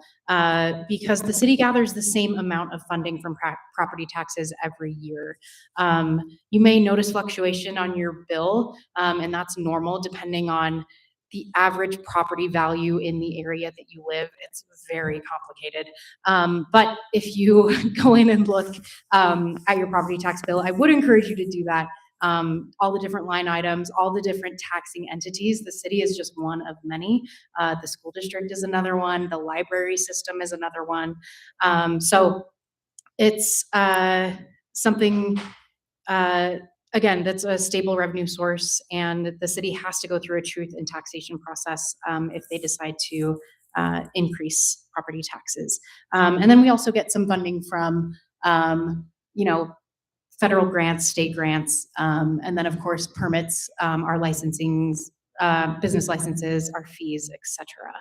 because the city gathers the same amount of funding from property taxes every year. You may notice fluctuation on your bill, and that's normal depending on the average property value in the area that you live. It's very complicated. But if you go in and look at your property tax bill, I would encourage you to do that. All the different line items, all the different taxing entities. The city is just one of many. The school district is another one. The library system is another one. So it's something, again, that's a stable revenue source, and the city has to go through a truth in taxation process if they decide to increase property taxes. And then we also get some funding from, federal grants, state grants, and then of course permits, our licensings, business licenses, our fees, etc.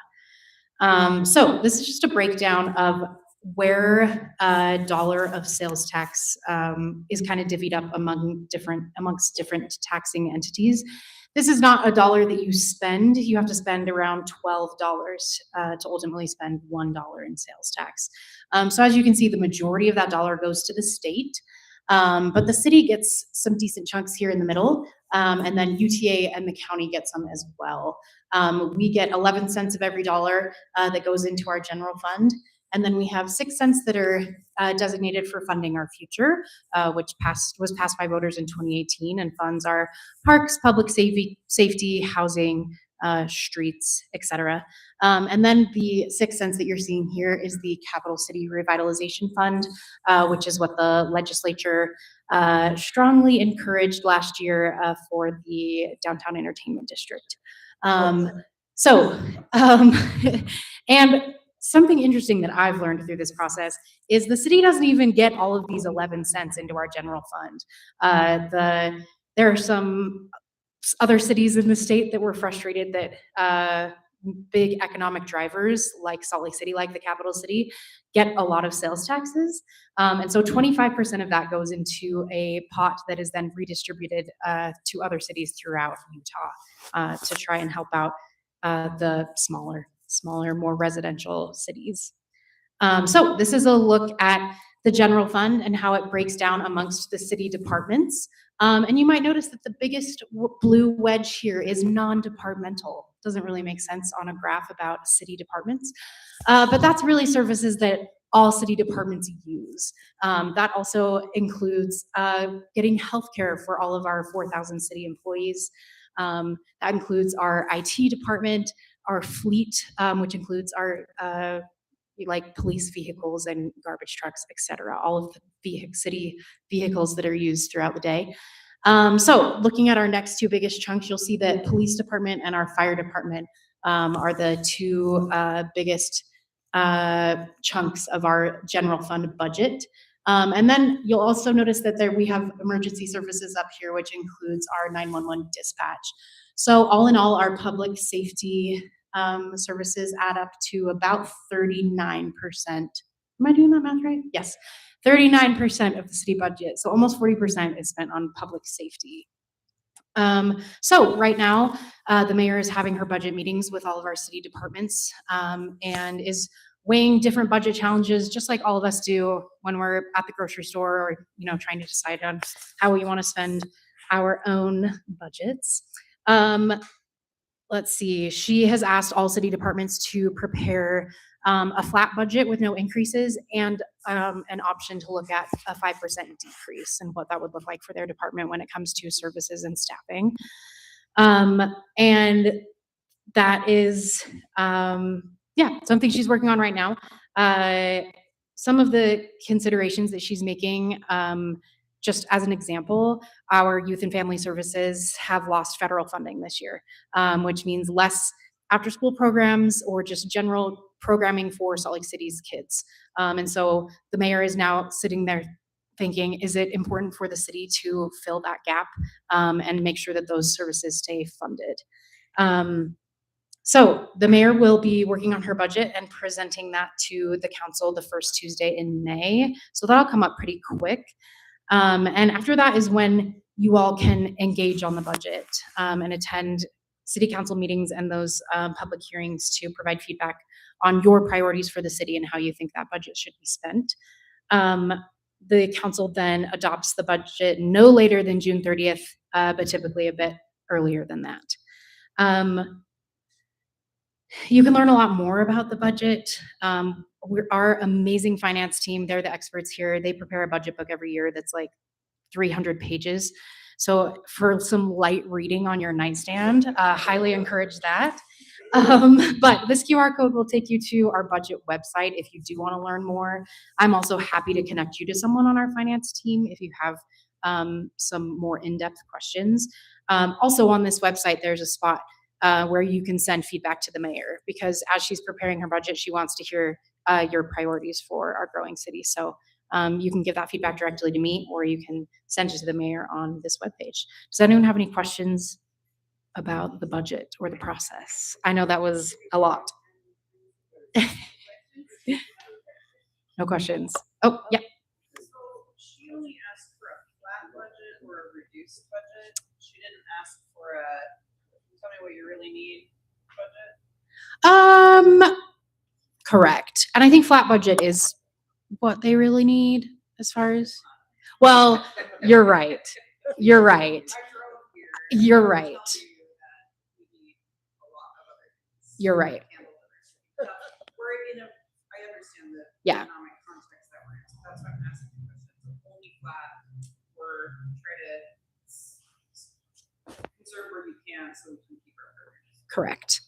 So this is just a breakdown of where a dollar of sales tax is kind of divvied up amongst different taxing entities. This is not a dollar that you spend. You have to spend around $12 to ultimately spend $1 in sales tax. So as you can see, the majority of that dollar goes to the state, but the city gets some decent chunks here in the middle, and then UTA and the county get some as well. We get 11 cents of every dollar that goes into our general fund. And then we have 6 cents that are designated for funding our future, which was passed by voters in 2018 and funds our parks, public safety, housing, streets, etc. And then the 6 cents that you're seeing here is the Capital City Revitalization Fund, which is what the legislature strongly encouraged last year for the downtown entertainment district. And something interesting that I've learned through this process is the city doesn't even get all of these 11 cents into our general fund. There are some other cities in the state that were frustrated that big economic drivers like Salt Lake City, like the capital city, get a lot of sales taxes. And so 25% of that goes into a pot that is then redistributed to other cities throughout Utah to try and help out the smaller, more residential cities. So this is a look at the general fund and how it breaks down amongst the city departments. And you might notice that the biggest blue wedge here is non-departmental. Doesn't really make sense on a graph about city departments, but that's really services that all city departments use. That also includes getting healthcare for all of our 4,000 city employees. That includes our IT department, our fleet, which includes our like police vehicles and garbage trucks, et cetera, all of the city vehicles that are used throughout the day. So looking at our next two biggest chunks, you'll see that police department and our fire department are the two biggest chunks of our general fund budget. And then you'll also notice that we have emergency services up here, which includes our 911 dispatch. So all in all, our public safety services add up to about 39%. Am I doing that math right? Yes, 39% of the city budget. So almost 40% is spent on public safety. So right now, the mayor is having her budget meetings with all of our city departments and is weighing different budget challenges, just like all of us do when we're at the grocery store or, trying to decide on how we want to spend our own budgets. Let's see, she has asked all city departments to prepare a flat budget with no increases and an option to look at a 5% decrease and what that would look like for their department when it comes to services and staffing. And that is, something she's working on right now. Some of the considerations that she's making, just as an example, our youth and family services have lost federal funding this year, which means less after-school programs or just general programming for Salt Lake City's kids. And so the mayor is now sitting there thinking, is it important for the city to fill that gap and make sure that those services stay funded? So the mayor will be working on her budget and presenting that to the council the first Tuesday in May. So that'll come up pretty quick. And after that is when you all can engage on the budget and attend city council meetings and those public hearings to provide feedback on your priorities for the city and how you think that budget should be spent. The council then adopts the budget no later than June 30th, but typically a bit earlier than that. You can learn a lot more about the budget. Our amazing finance team, they're the experts here. They prepare a budget book every year that's like 300 pages. So for some light reading on your nightstand, highly encourage that. But this QR code will take you to our budget website if you do want to learn more. I'm also happy to connect you to someone on our finance team if you have some more in-depth questions. Also on this website, there's a spot where you can send feedback to the mayor, because as she's preparing her budget, she wants to hear your priorities for our growing city. So you can give that feedback directly to me, or you can send it to the mayor on this webpage. Does anyone have any questions about the budget or the process? I know that was a lot. No questions. Oh, yeah. So she only asked for a flat budget or a reduced budget. She didn't ask for tell me what you really need budget. Correct. And I think flat budget is what they really need as far as, well, you're right. You're right. You're right. You're right. We're in a, I understand the Yeah. economic context that we're in. So that's why I'm asking the question. So only flat or try to conserve where we can so we can keep our programs. Correct.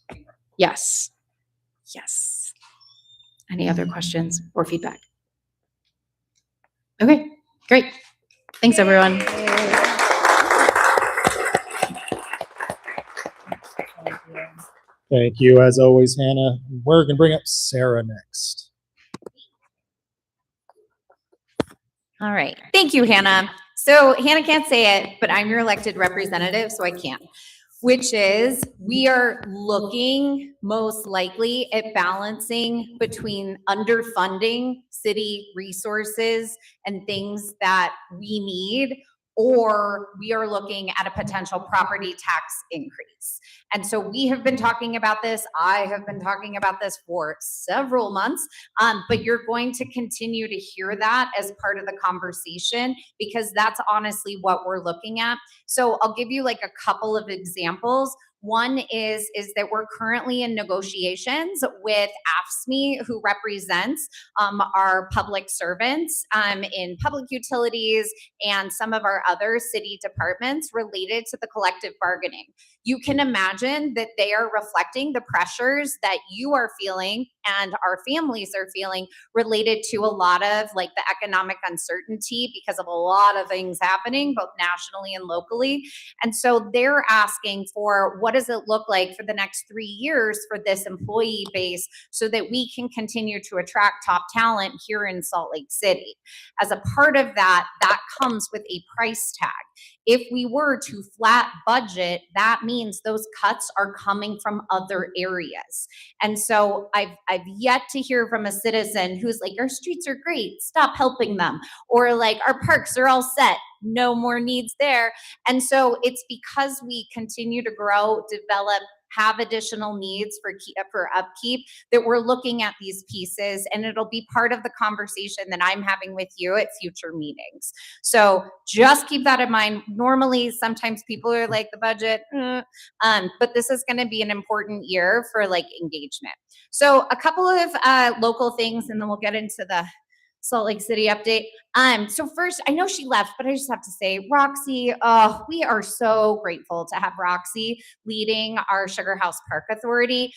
Yes. Yes. Any other questions or feedback? Okay, great. Thanks, everyone. Thank you, as always, Hannah. We're going to bring up Sarah next. All right. Thank you, Hannah. So Hannah can't say it, but I'm your elected representative, so I can. Which is, we are looking most likely at balancing between underfunding city resources and things that we need, or we are looking at a potential property tax increase. And so we have been talking about this. I have been talking about this for several months, but you're going to continue to hear that as part of the conversation because that's honestly what we're looking at. So I'll give you like a couple of examples. One is that we're currently in negotiations with AFSCME, who represents our public servants in public utilities and some of our other city departments related to the collective bargaining. You can imagine that they are reflecting the pressures that you are feeling and our families are feeling related to a lot of like the economic uncertainty because of a lot of things happening both nationally and locally. And so they're asking for what does it look like for the next 3 years for this employee base so that we can continue to attract top talent here in Salt Lake City. As a part of that, that comes with a price tag. If we were to flat budget, that means those cuts are coming from other areas. And so I've yet to hear from a citizen who's like, our streets are great, stop helping them. Or like, our parks are all set, no more needs there. And so it's because we continue to grow, develop, have additional needs for upkeep that we're looking at these pieces, and it'll be part of the conversation that I'm having with you at future meetings. So just keep that in mind. Normally, sometimes people are like the budget, but this is going to be an important year for like engagement. So a couple of local things, and then we'll get into the Salt Lake City update. So first, I know she left, but I just have to say, Roxy, we are so grateful to have Roxy leading our Sugar House Park Authority.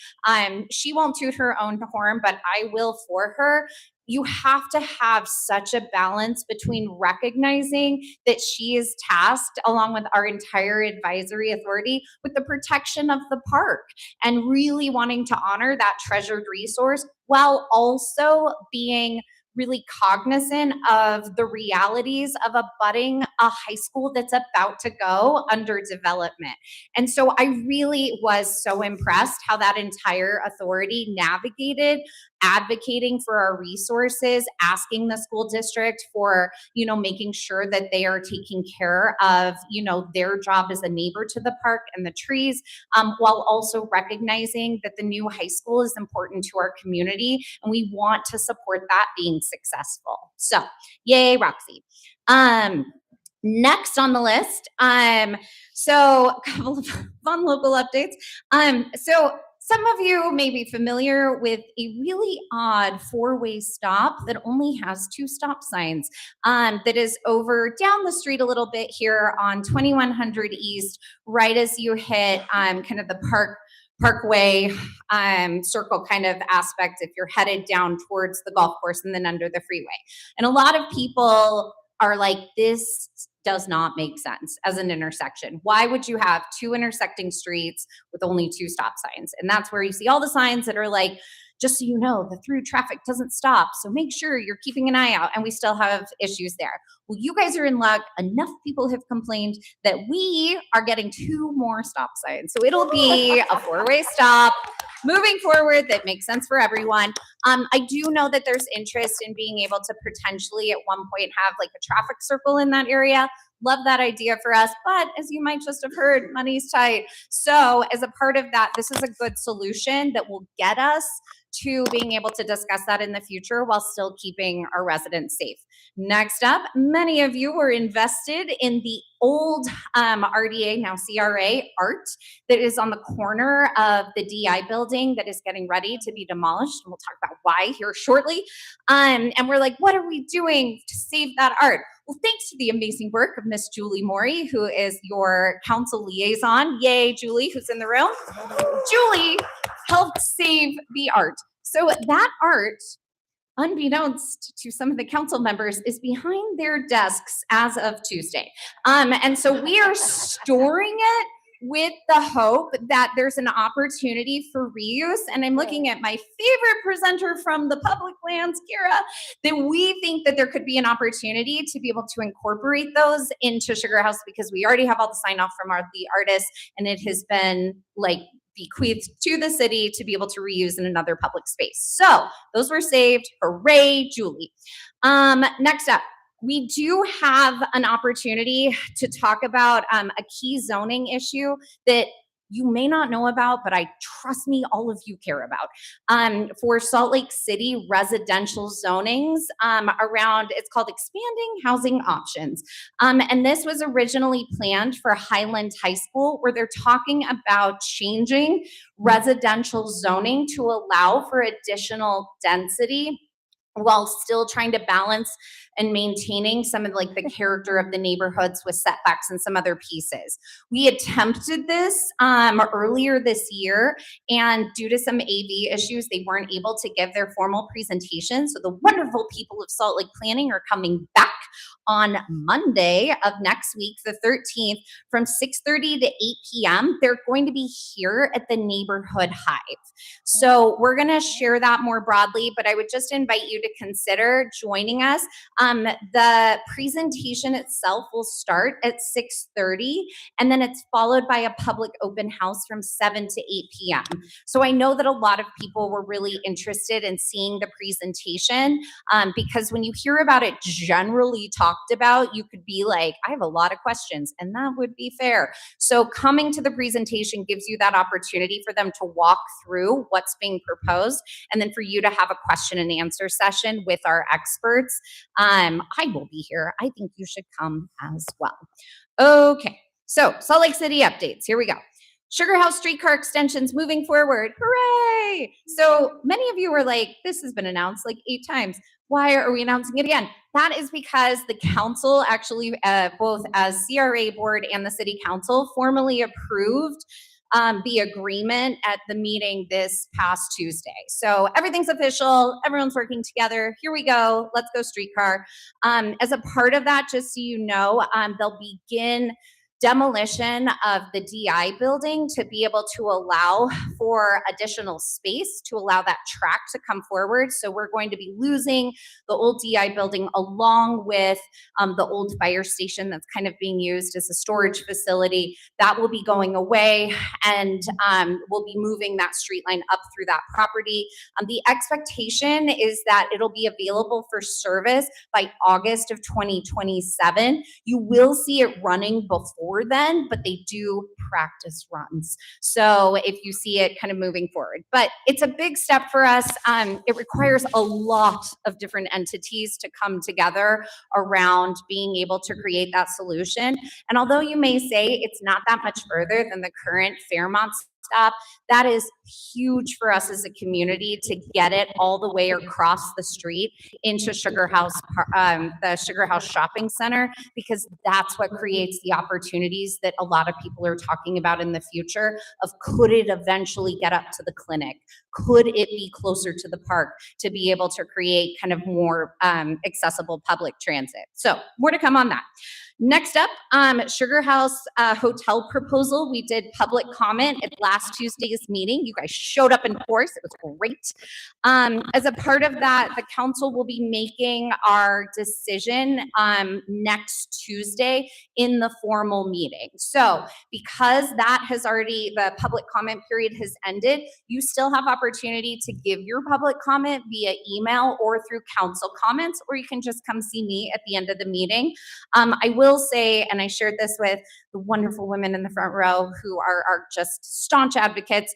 She won't toot her own horn, but I will for her. You have to have such a balance between recognizing that she is tasked, along with our entire advisory authority, with the protection of the park and really wanting to honor that treasured resource while also being really cognizant of the realities of abutting a high school that's about to go under development. And so I really was so impressed how that entire authority navigated advocating for our resources, asking the school district for, making sure that they are taking care of, their job as a neighbor to the park and the trees, while also recognizing that the new high school is important to our community and we want to support that being successful. So yay, Roxy. Next on the list, so a couple of fun local updates. So some of you may be familiar with a really odd four-way stop that only has 2 stop signs that is over down the street a little bit here on 2100 East, right as you hit kind of the Parkway circle kind of aspect if you're headed down towards the golf course and then under the freeway. And a lot of people are like, this does not make sense as an intersection. Why would you have 2 intersecting streets with only 2 stop signs? And that's where you see all the signs that are like, just so you know, the through traffic doesn't stop. So make sure you're keeping an eye out. And we still have issues there. Well, you guys are in luck. Enough people have complained that we are getting 2 more stop signs. So it'll be a 4-way stop. moving forward that makes sense for everyone. I do know that there's interest in being able to potentially at one point have like a traffic circle in that area. Love that idea for us, but as you might just have heard, money's tight. So as a part of that, this is a good solution that will get us to being able to discuss that in the future while still keeping our residents safe. Next up, many of you were invested in the old RDA, now CRA art that is on the corner of the DI building that is getting ready to be demolished. And we'll talk about why here shortly. And we're like, what are we doing to save that art? Well, thanks to the amazing work of Miss Julie Morey, who is your council liaison. Yay, Julie, who's in the room. Julie helped save the art. So that art, unbeknownst to some of the council members, is behind their desks as of Tuesday. And so we are storing it with the hope that there's an opportunity for reuse. And I'm looking at my favorite presenter from the public lands, Kira, that we think that there could be an opportunity to be able to incorporate those into Sugar House, because we already have all the sign off from the artists, and it has been like bequeathed to the city to be able to reuse in another public space. So those were saved. Hooray, Julie. Next up, we do have an opportunity to talk about a key zoning issue that you may not know about, but I trust me, all of you care about. For Salt Lake City residential zonings around, it's called Expanding Housing Options. And this was originally planned for Highland High School, where they're talking about changing residential zoning to allow for additional density while still trying to balance and maintaining some of like the character of the neighborhoods with setbacks and some other pieces. We attempted this earlier this year, and due to some AV issues, they weren't able to give their formal presentation. So the wonderful people of Salt Lake Planning are coming back on Monday of next week, the 13th, from 6:30 to 8 p.m. They're going to be here at the Neighborhood Hive. So we're going to share that more broadly, but I would just invite you to consider joining us. The presentation itself will start at 6:30, and then it's followed by a public open house from 7 to 8 p.m. So I know that a lot of people were really interested in seeing the presentation, because when you hear about it generally talked about, you could be like, I have a lot of questions, and that would be fair. So coming to the presentation gives you that opportunity for them to walk through what's being proposed, and then for you to have a question and answer session with our experts. I will be here. I think you should come as well. Okay, so Salt Lake City updates. Here we go. Sugar House streetcar extensions moving forward. Hooray! So many of you were like, this has been announced like 8 times. Why are we announcing it again? That is because the council actually, both as CRA board and the city council, formally approved the agreement at the meeting this past Tuesday. So everything's official. Everyone's working together. Here we go. Let's go streetcar. As a part of that, just so you know, they'll begin demolition of the DI building to be able to allow for additional space to allow that track to come forward. So we're going to be losing the old DI building along with the old fire station that's kind of being used as a storage facility. That will be going away, and we'll be moving that street line up through that property. The expectation is that it'll be available for service by August of 2027. You will see it running before then, but they do practice runs. So if you see it kind of moving forward, but it's a big step for us. It requires a lot of different entities to come together around being able to create that solution. And although you may say it's not that much further than the current Fairmont stop, that is huge for us as a community to get it all the way across the street into Sugar House, the Sugar House Shopping Center, because that's what creates the opportunities that a lot of people are talking about in the future of, could it eventually get up to the clinic? Could it be closer to the park to be able to create kind of more accessible public transit? So more to come on that. Next up, Sugar House hotel proposal. We did public comment at last Tuesday's meeting. You guys showed up in force. It was great. As a part of that, the council will be making our decision next Tuesday in the formal meeting. So because that has already, the public comment period has ended, you still have opportunity to give your public comment via email or through council comments, or you can just come see me at the end of the meeting. I will say, and I shared this with the wonderful women in the front row who are just staunch advocates.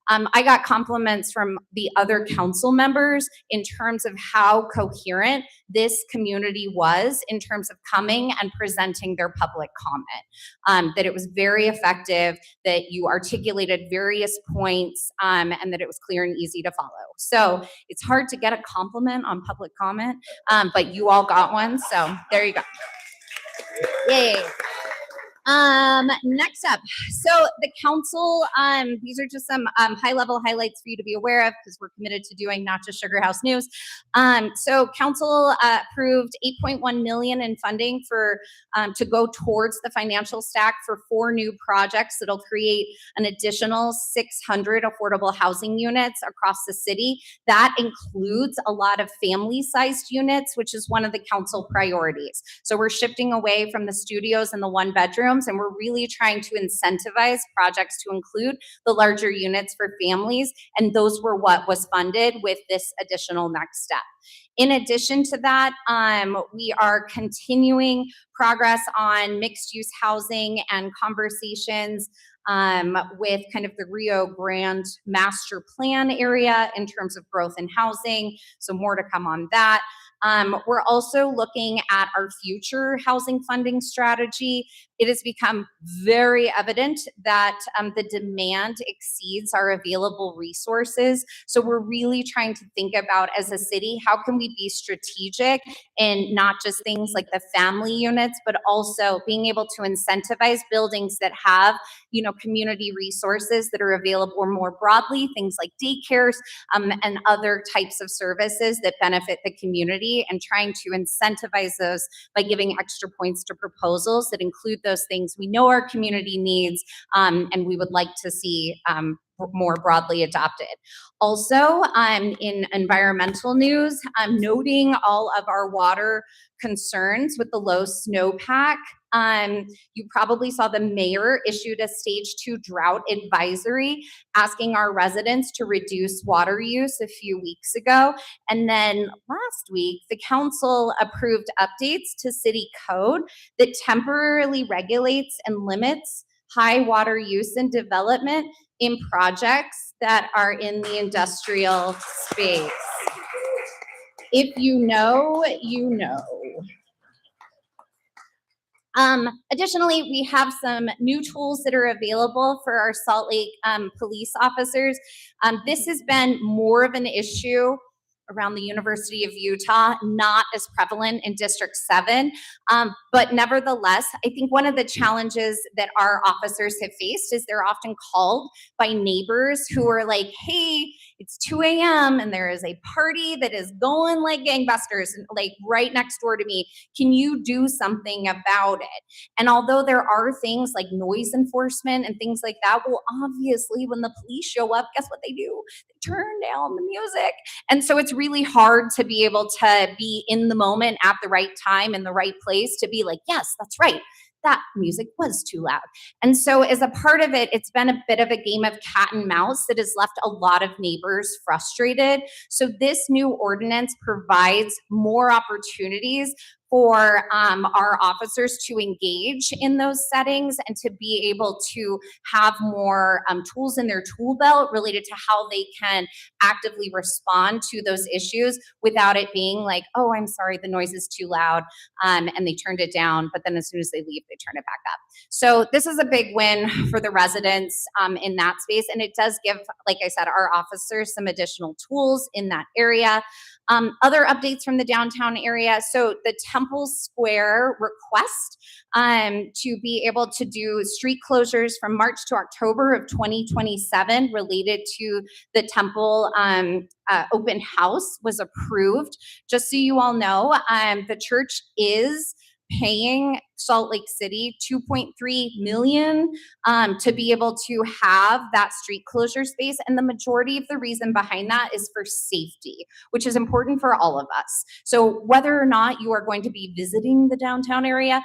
I got compliments from the other council members in terms of how coherent this community was in terms of coming and presenting their public comment, that it was very effective, that you articulated various points, and that it was clear and easy to follow. So it's hard to get a compliment on public comment, but you all got one, so there you go. Yay. Next up, so the council, these are just some high level highlights for you to be aware of because we're committed to doing not just Sugar House News. So council approved 8.1 million in funding for to go towards the financial stack for 4 new projects that'll create an additional 600 affordable housing units across the city. That includes a lot of family-sized units, which is one of the council priorities. So we're shifting away from the studios and the 1-bedrooms, and we're really trying to incentivize projects to include the larger units for families, and those were what was funded with this additional next step. In addition to that, we are continuing progress on mixed-use housing and conversations with kind of the Rio Grande master plan area in terms of growth in housing. So more to come on that. We're also looking at our future housing funding strategy. It has become very evident that the demand exceeds our available resources. So we're really trying to think about, as a city, how can we be strategic in not just things like the family units, but also being able to incentivize buildings that have, you know, community resources that are available more broadly, things like daycares and other types of services that benefit the community, and trying to incentivize those by giving extra points to proposals that include those things we know our community needs and we would like to see more broadly adopted. Also, in environmental news, I'm noting all of our water concerns with the low snowpack. You probably saw the mayor issued a stage 2 drought advisory asking our residents to reduce water use a few weeks ago. And then last week, the council approved updates to city code that temporarily regulates and limits high water use and development in projects that are in the industrial space. If you know, you know. Additionally, we have some new tools that are available for our Salt Lake police officers. This has been more of an issue around the University of Utah, not as prevalent in District 7. But nevertheless, I think one of the challenges that our officers have faced is they're often called by neighbors who are like, hey, it's 2 a.m. and there is a party that is going like gangbusters, like right next door to me. Can you do something about it? And although there are things like noise enforcement and things like that, well, obviously when the police show up, guess what they do? They turn down the music. And so it's really hard to be able to be in the moment at the right time in the right place to be like, yes, that's right. That music was too loud. And so as a part of it, it's been a bit of a game of cat and mouse that has left a lot of neighbors frustrated. So this new ordinance provides more opportunities for our officers to engage in those settings and to be able to have more tools in their tool belt related to how they can actively respond to those issues without it being like, oh, I'm sorry, the noise is too loud, and they turned it down, but then as soon as they leave, they turn it back up. So this is a big win for the residents in that space, and it does give, like I said, our officers some additional tools in that area. Other updates from the downtown area. So the Temple Square request to be able to do street closures from March to October of 2027 related to the Temple open house was approved. Just so you all know, the church is paying Salt Lake City 2.3 million to be able to have that street closure space. And the majority of the reason behind that is for safety, which is important for all of us. So whether or not you are going to be visiting the downtown area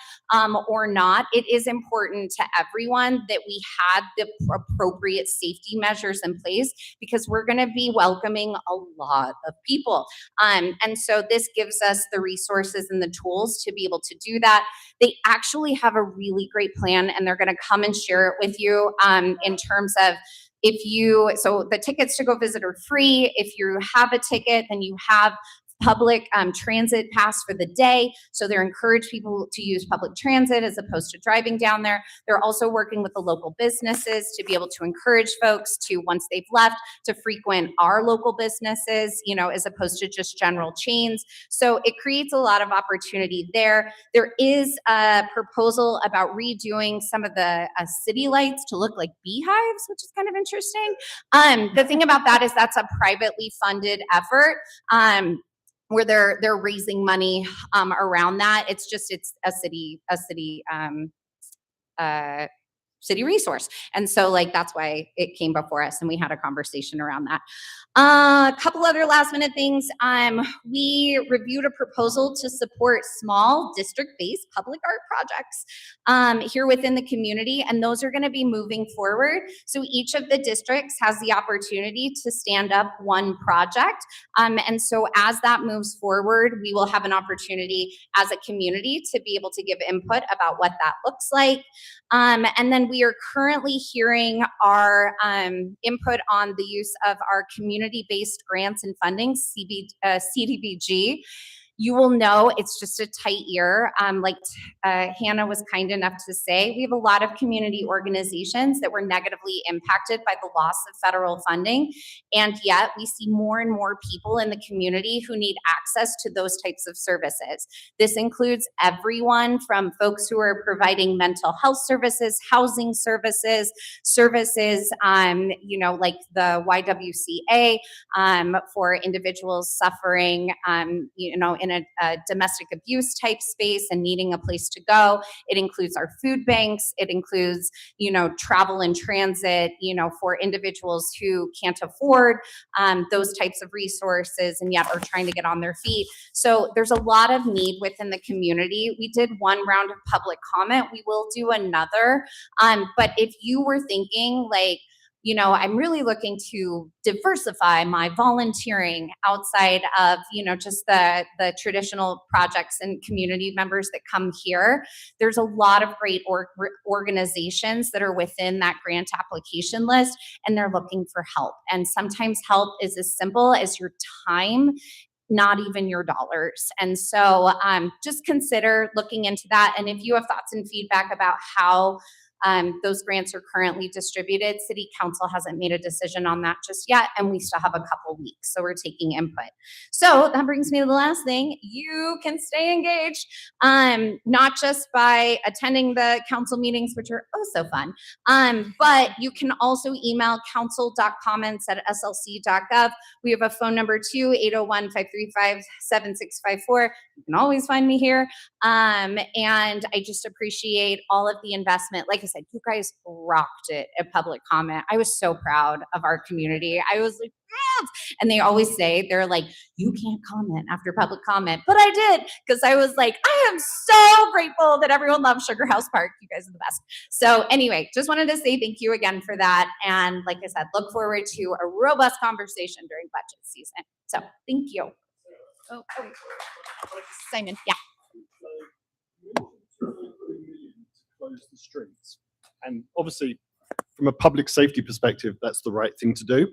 or not, it is important to everyone that we had the appropriate safety measures in place, because we're going to be welcoming a lot of people. And so this gives us the resources and the tools to be able to do that. They actually have a really great plan, and they're going to come and share it with you in terms of so the tickets to go visit are free. If you have a ticket, then you have public transit pass for the day. So they're encouraged people to use public transit as opposed to driving down there. They're also working with the local businesses to be able to encourage folks to, once they've left, to frequent our local businesses, as opposed to just general chains. So it creates a lot of opportunity there. There is a proposal about redoing some of the city lights to look like beehives, which is kind of interesting. The thing about that is that's a privately funded effort. Where they're raising money around that. It's a city resource. And so that's why it came before us, and we had a conversation around that. A couple other last minute things. We reviewed a proposal to support small district-based public art projects here within the community, and those are going to be moving forward. So each of the districts has the opportunity to stand up one project. And so as that moves forward, we will have an opportunity as a community to be able to give input about what that looks like. And then we are currently hearing our input on the use of our community-based grants and funding, CDBG. You will know it's just a tight year. Like Hannah was kind enough to say, we have a lot of community organizations that were negatively impacted by the loss of federal funding. And yet we see more and more people in the community who need access to those types of services. This includes everyone from folks who are providing mental health services, housing services, like the YWCA for individuals suffering, in a domestic abuse type space and needing a place to go. It includes our food banks. It includes, travel and transit, for individuals who can't afford those types of resources and yet are trying to get on their feet. So there's a lot of need within the community. We did one round of public comment. We will do another. But if you were thinking I'm really looking to diversify my volunteering outside of, just the traditional projects and community members that come here. There's a lot of great organizations that are within that grant application list, and they're looking for help. And sometimes help is as simple as your time, not even your dollars. And so just consider looking into that. And if you have thoughts and feedback about how those grants are currently distributed, City Council hasn't made a decision on that just yet, and we still have a couple weeks, so we're taking input. So that brings me to the last thing. You can stay engaged, not just by attending the council meetings, which are oh so fun, but you can also email council.comments@slc.gov. We have a phone number too, 801-535-7654. You can always find me here. And I just appreciate all of the investment. Like I said, you guys rocked it at public comment. I was so proud of our community. I was like, yes! And they always say, they're like, you can't comment after public comment. But I did, because I was like, I am so grateful that everyone loves Sugar House Park. You guys are the best. So anyway, just wanted to say thank you again for that. And like I said, look forward to a robust conversation during budget season. So thank you. Oh, Simon, yeah. Close the streets. And obviously, from a public safety perspective, that's the right thing to do.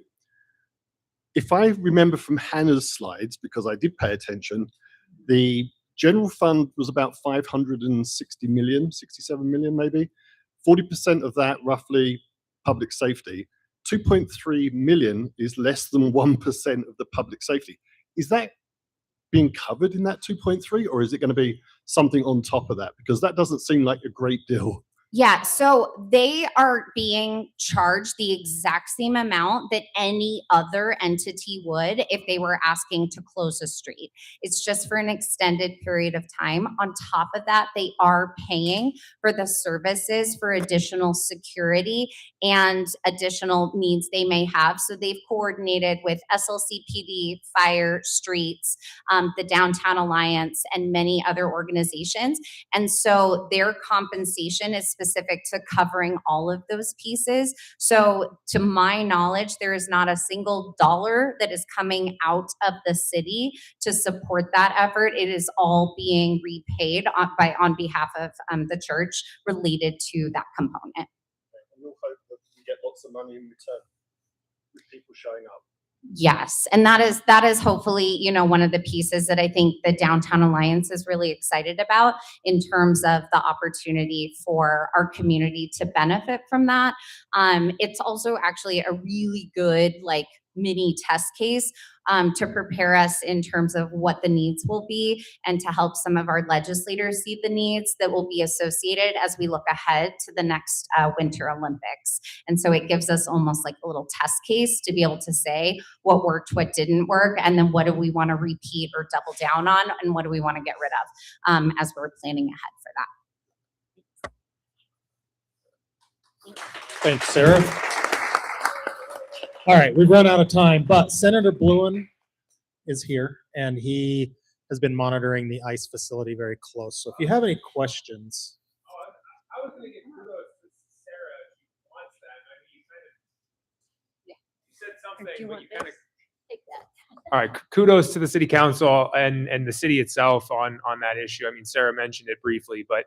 If I remember from Hannah's slides, because I did pay attention, the general fund was about 560 million, 67 million maybe. 40% of that, roughly, public safety. 2.3 million is less than 1% of the public safety. Is that being covered in that 2.3, or is it going to be something on top of that? Because that doesn't seem like a great deal Yeah, so they are being charged the exact same amount that any other entity would if they were asking to close a street. It's just for an extended period of time. On top of that, they are paying for the services for additional security and additional needs they may have. So they've coordinated with SLCPD, fire, streets, the Downtown Alliance, and many other organizations. And so their compensation is specific to covering all of those pieces. So to my knowledge, there is not a single dollar that is coming out of the city to support that effort. It is all being repaid on behalf of the church related to that component. And we'll hope that we get lots of money in return with people showing up. Yes, and that is hopefully, one of the pieces that I think the Downtown Alliance is really excited about in terms of the opportunity for our community to benefit from that. It's also actually a really good mini test case to prepare us in terms of what the needs will be and to help some of our legislators see the needs that will be associated as we look ahead to the next Winter Olympics. And so it gives us almost like a little test case to be able to say what worked, what didn't work, and then what do we want to repeat or double down on, and what do we want to get rid of as we're planning ahead for that. Thanks, Sarah. All right, we've run out of time, but Senator Bluen is here, and he has been monitoring the ICE facility very close. So if you have any questions. I was going to give kudos to Sarah if she wants that. I mean, you said something, but you kind of. All right, kudos to the city council and the city itself on that issue. I mean, Sarah mentioned it briefly, but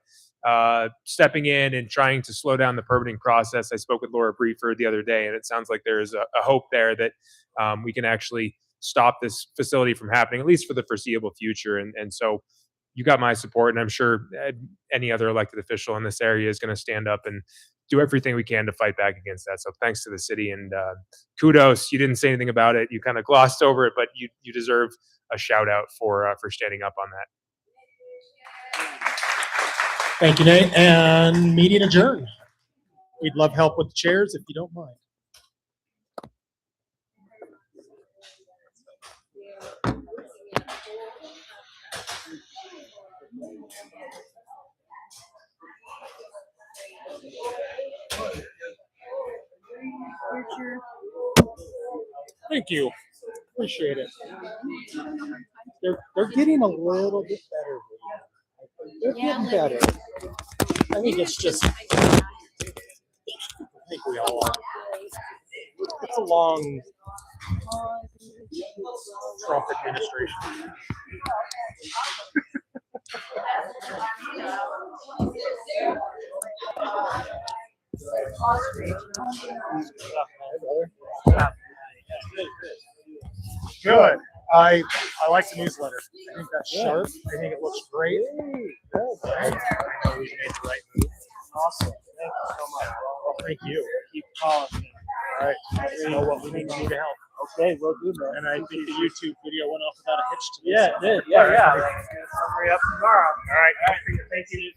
stepping in and trying to slow down the permitting process. I spoke with Laura Brieford the other day, and it sounds like there is a hope there that we can actually stop this facility from happening, at least for the foreseeable future. And so you got my support, and I'm sure any other elected official in this area is going to stand up and do everything we can to fight back against that. So thanks to the city, and kudos. You didn't say anything about it. You kind of glossed over it, but you deserve a shout out for standing up on that. Thank you, Nate. And meeting adjourned. We'd love help with the chairs if you don't mind. Thank you. Appreciate it. They're getting a little bit better. They're getting better. I think it's just, I think we all are. It's a long Trump administration. Good. I like the newsletter. I think that's sharp. I think it looks great. I know we made the right move. Awesome. Thank you so much. Well, thank you. Keep calling me. All right. You know what we need to help. Okay, we'll do that. And I think the YouTube video went off without a hitch today. Yeah, it did. Yeah, yeah. Summary up tomorrow. All right. Thank you.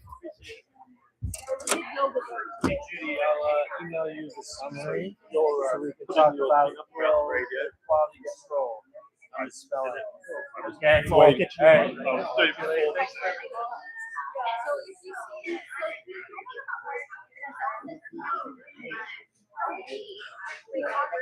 Hey, Judy, I'll email you the summary. So we can talk about quality control. I spell it. Okay. Well, get you. All right.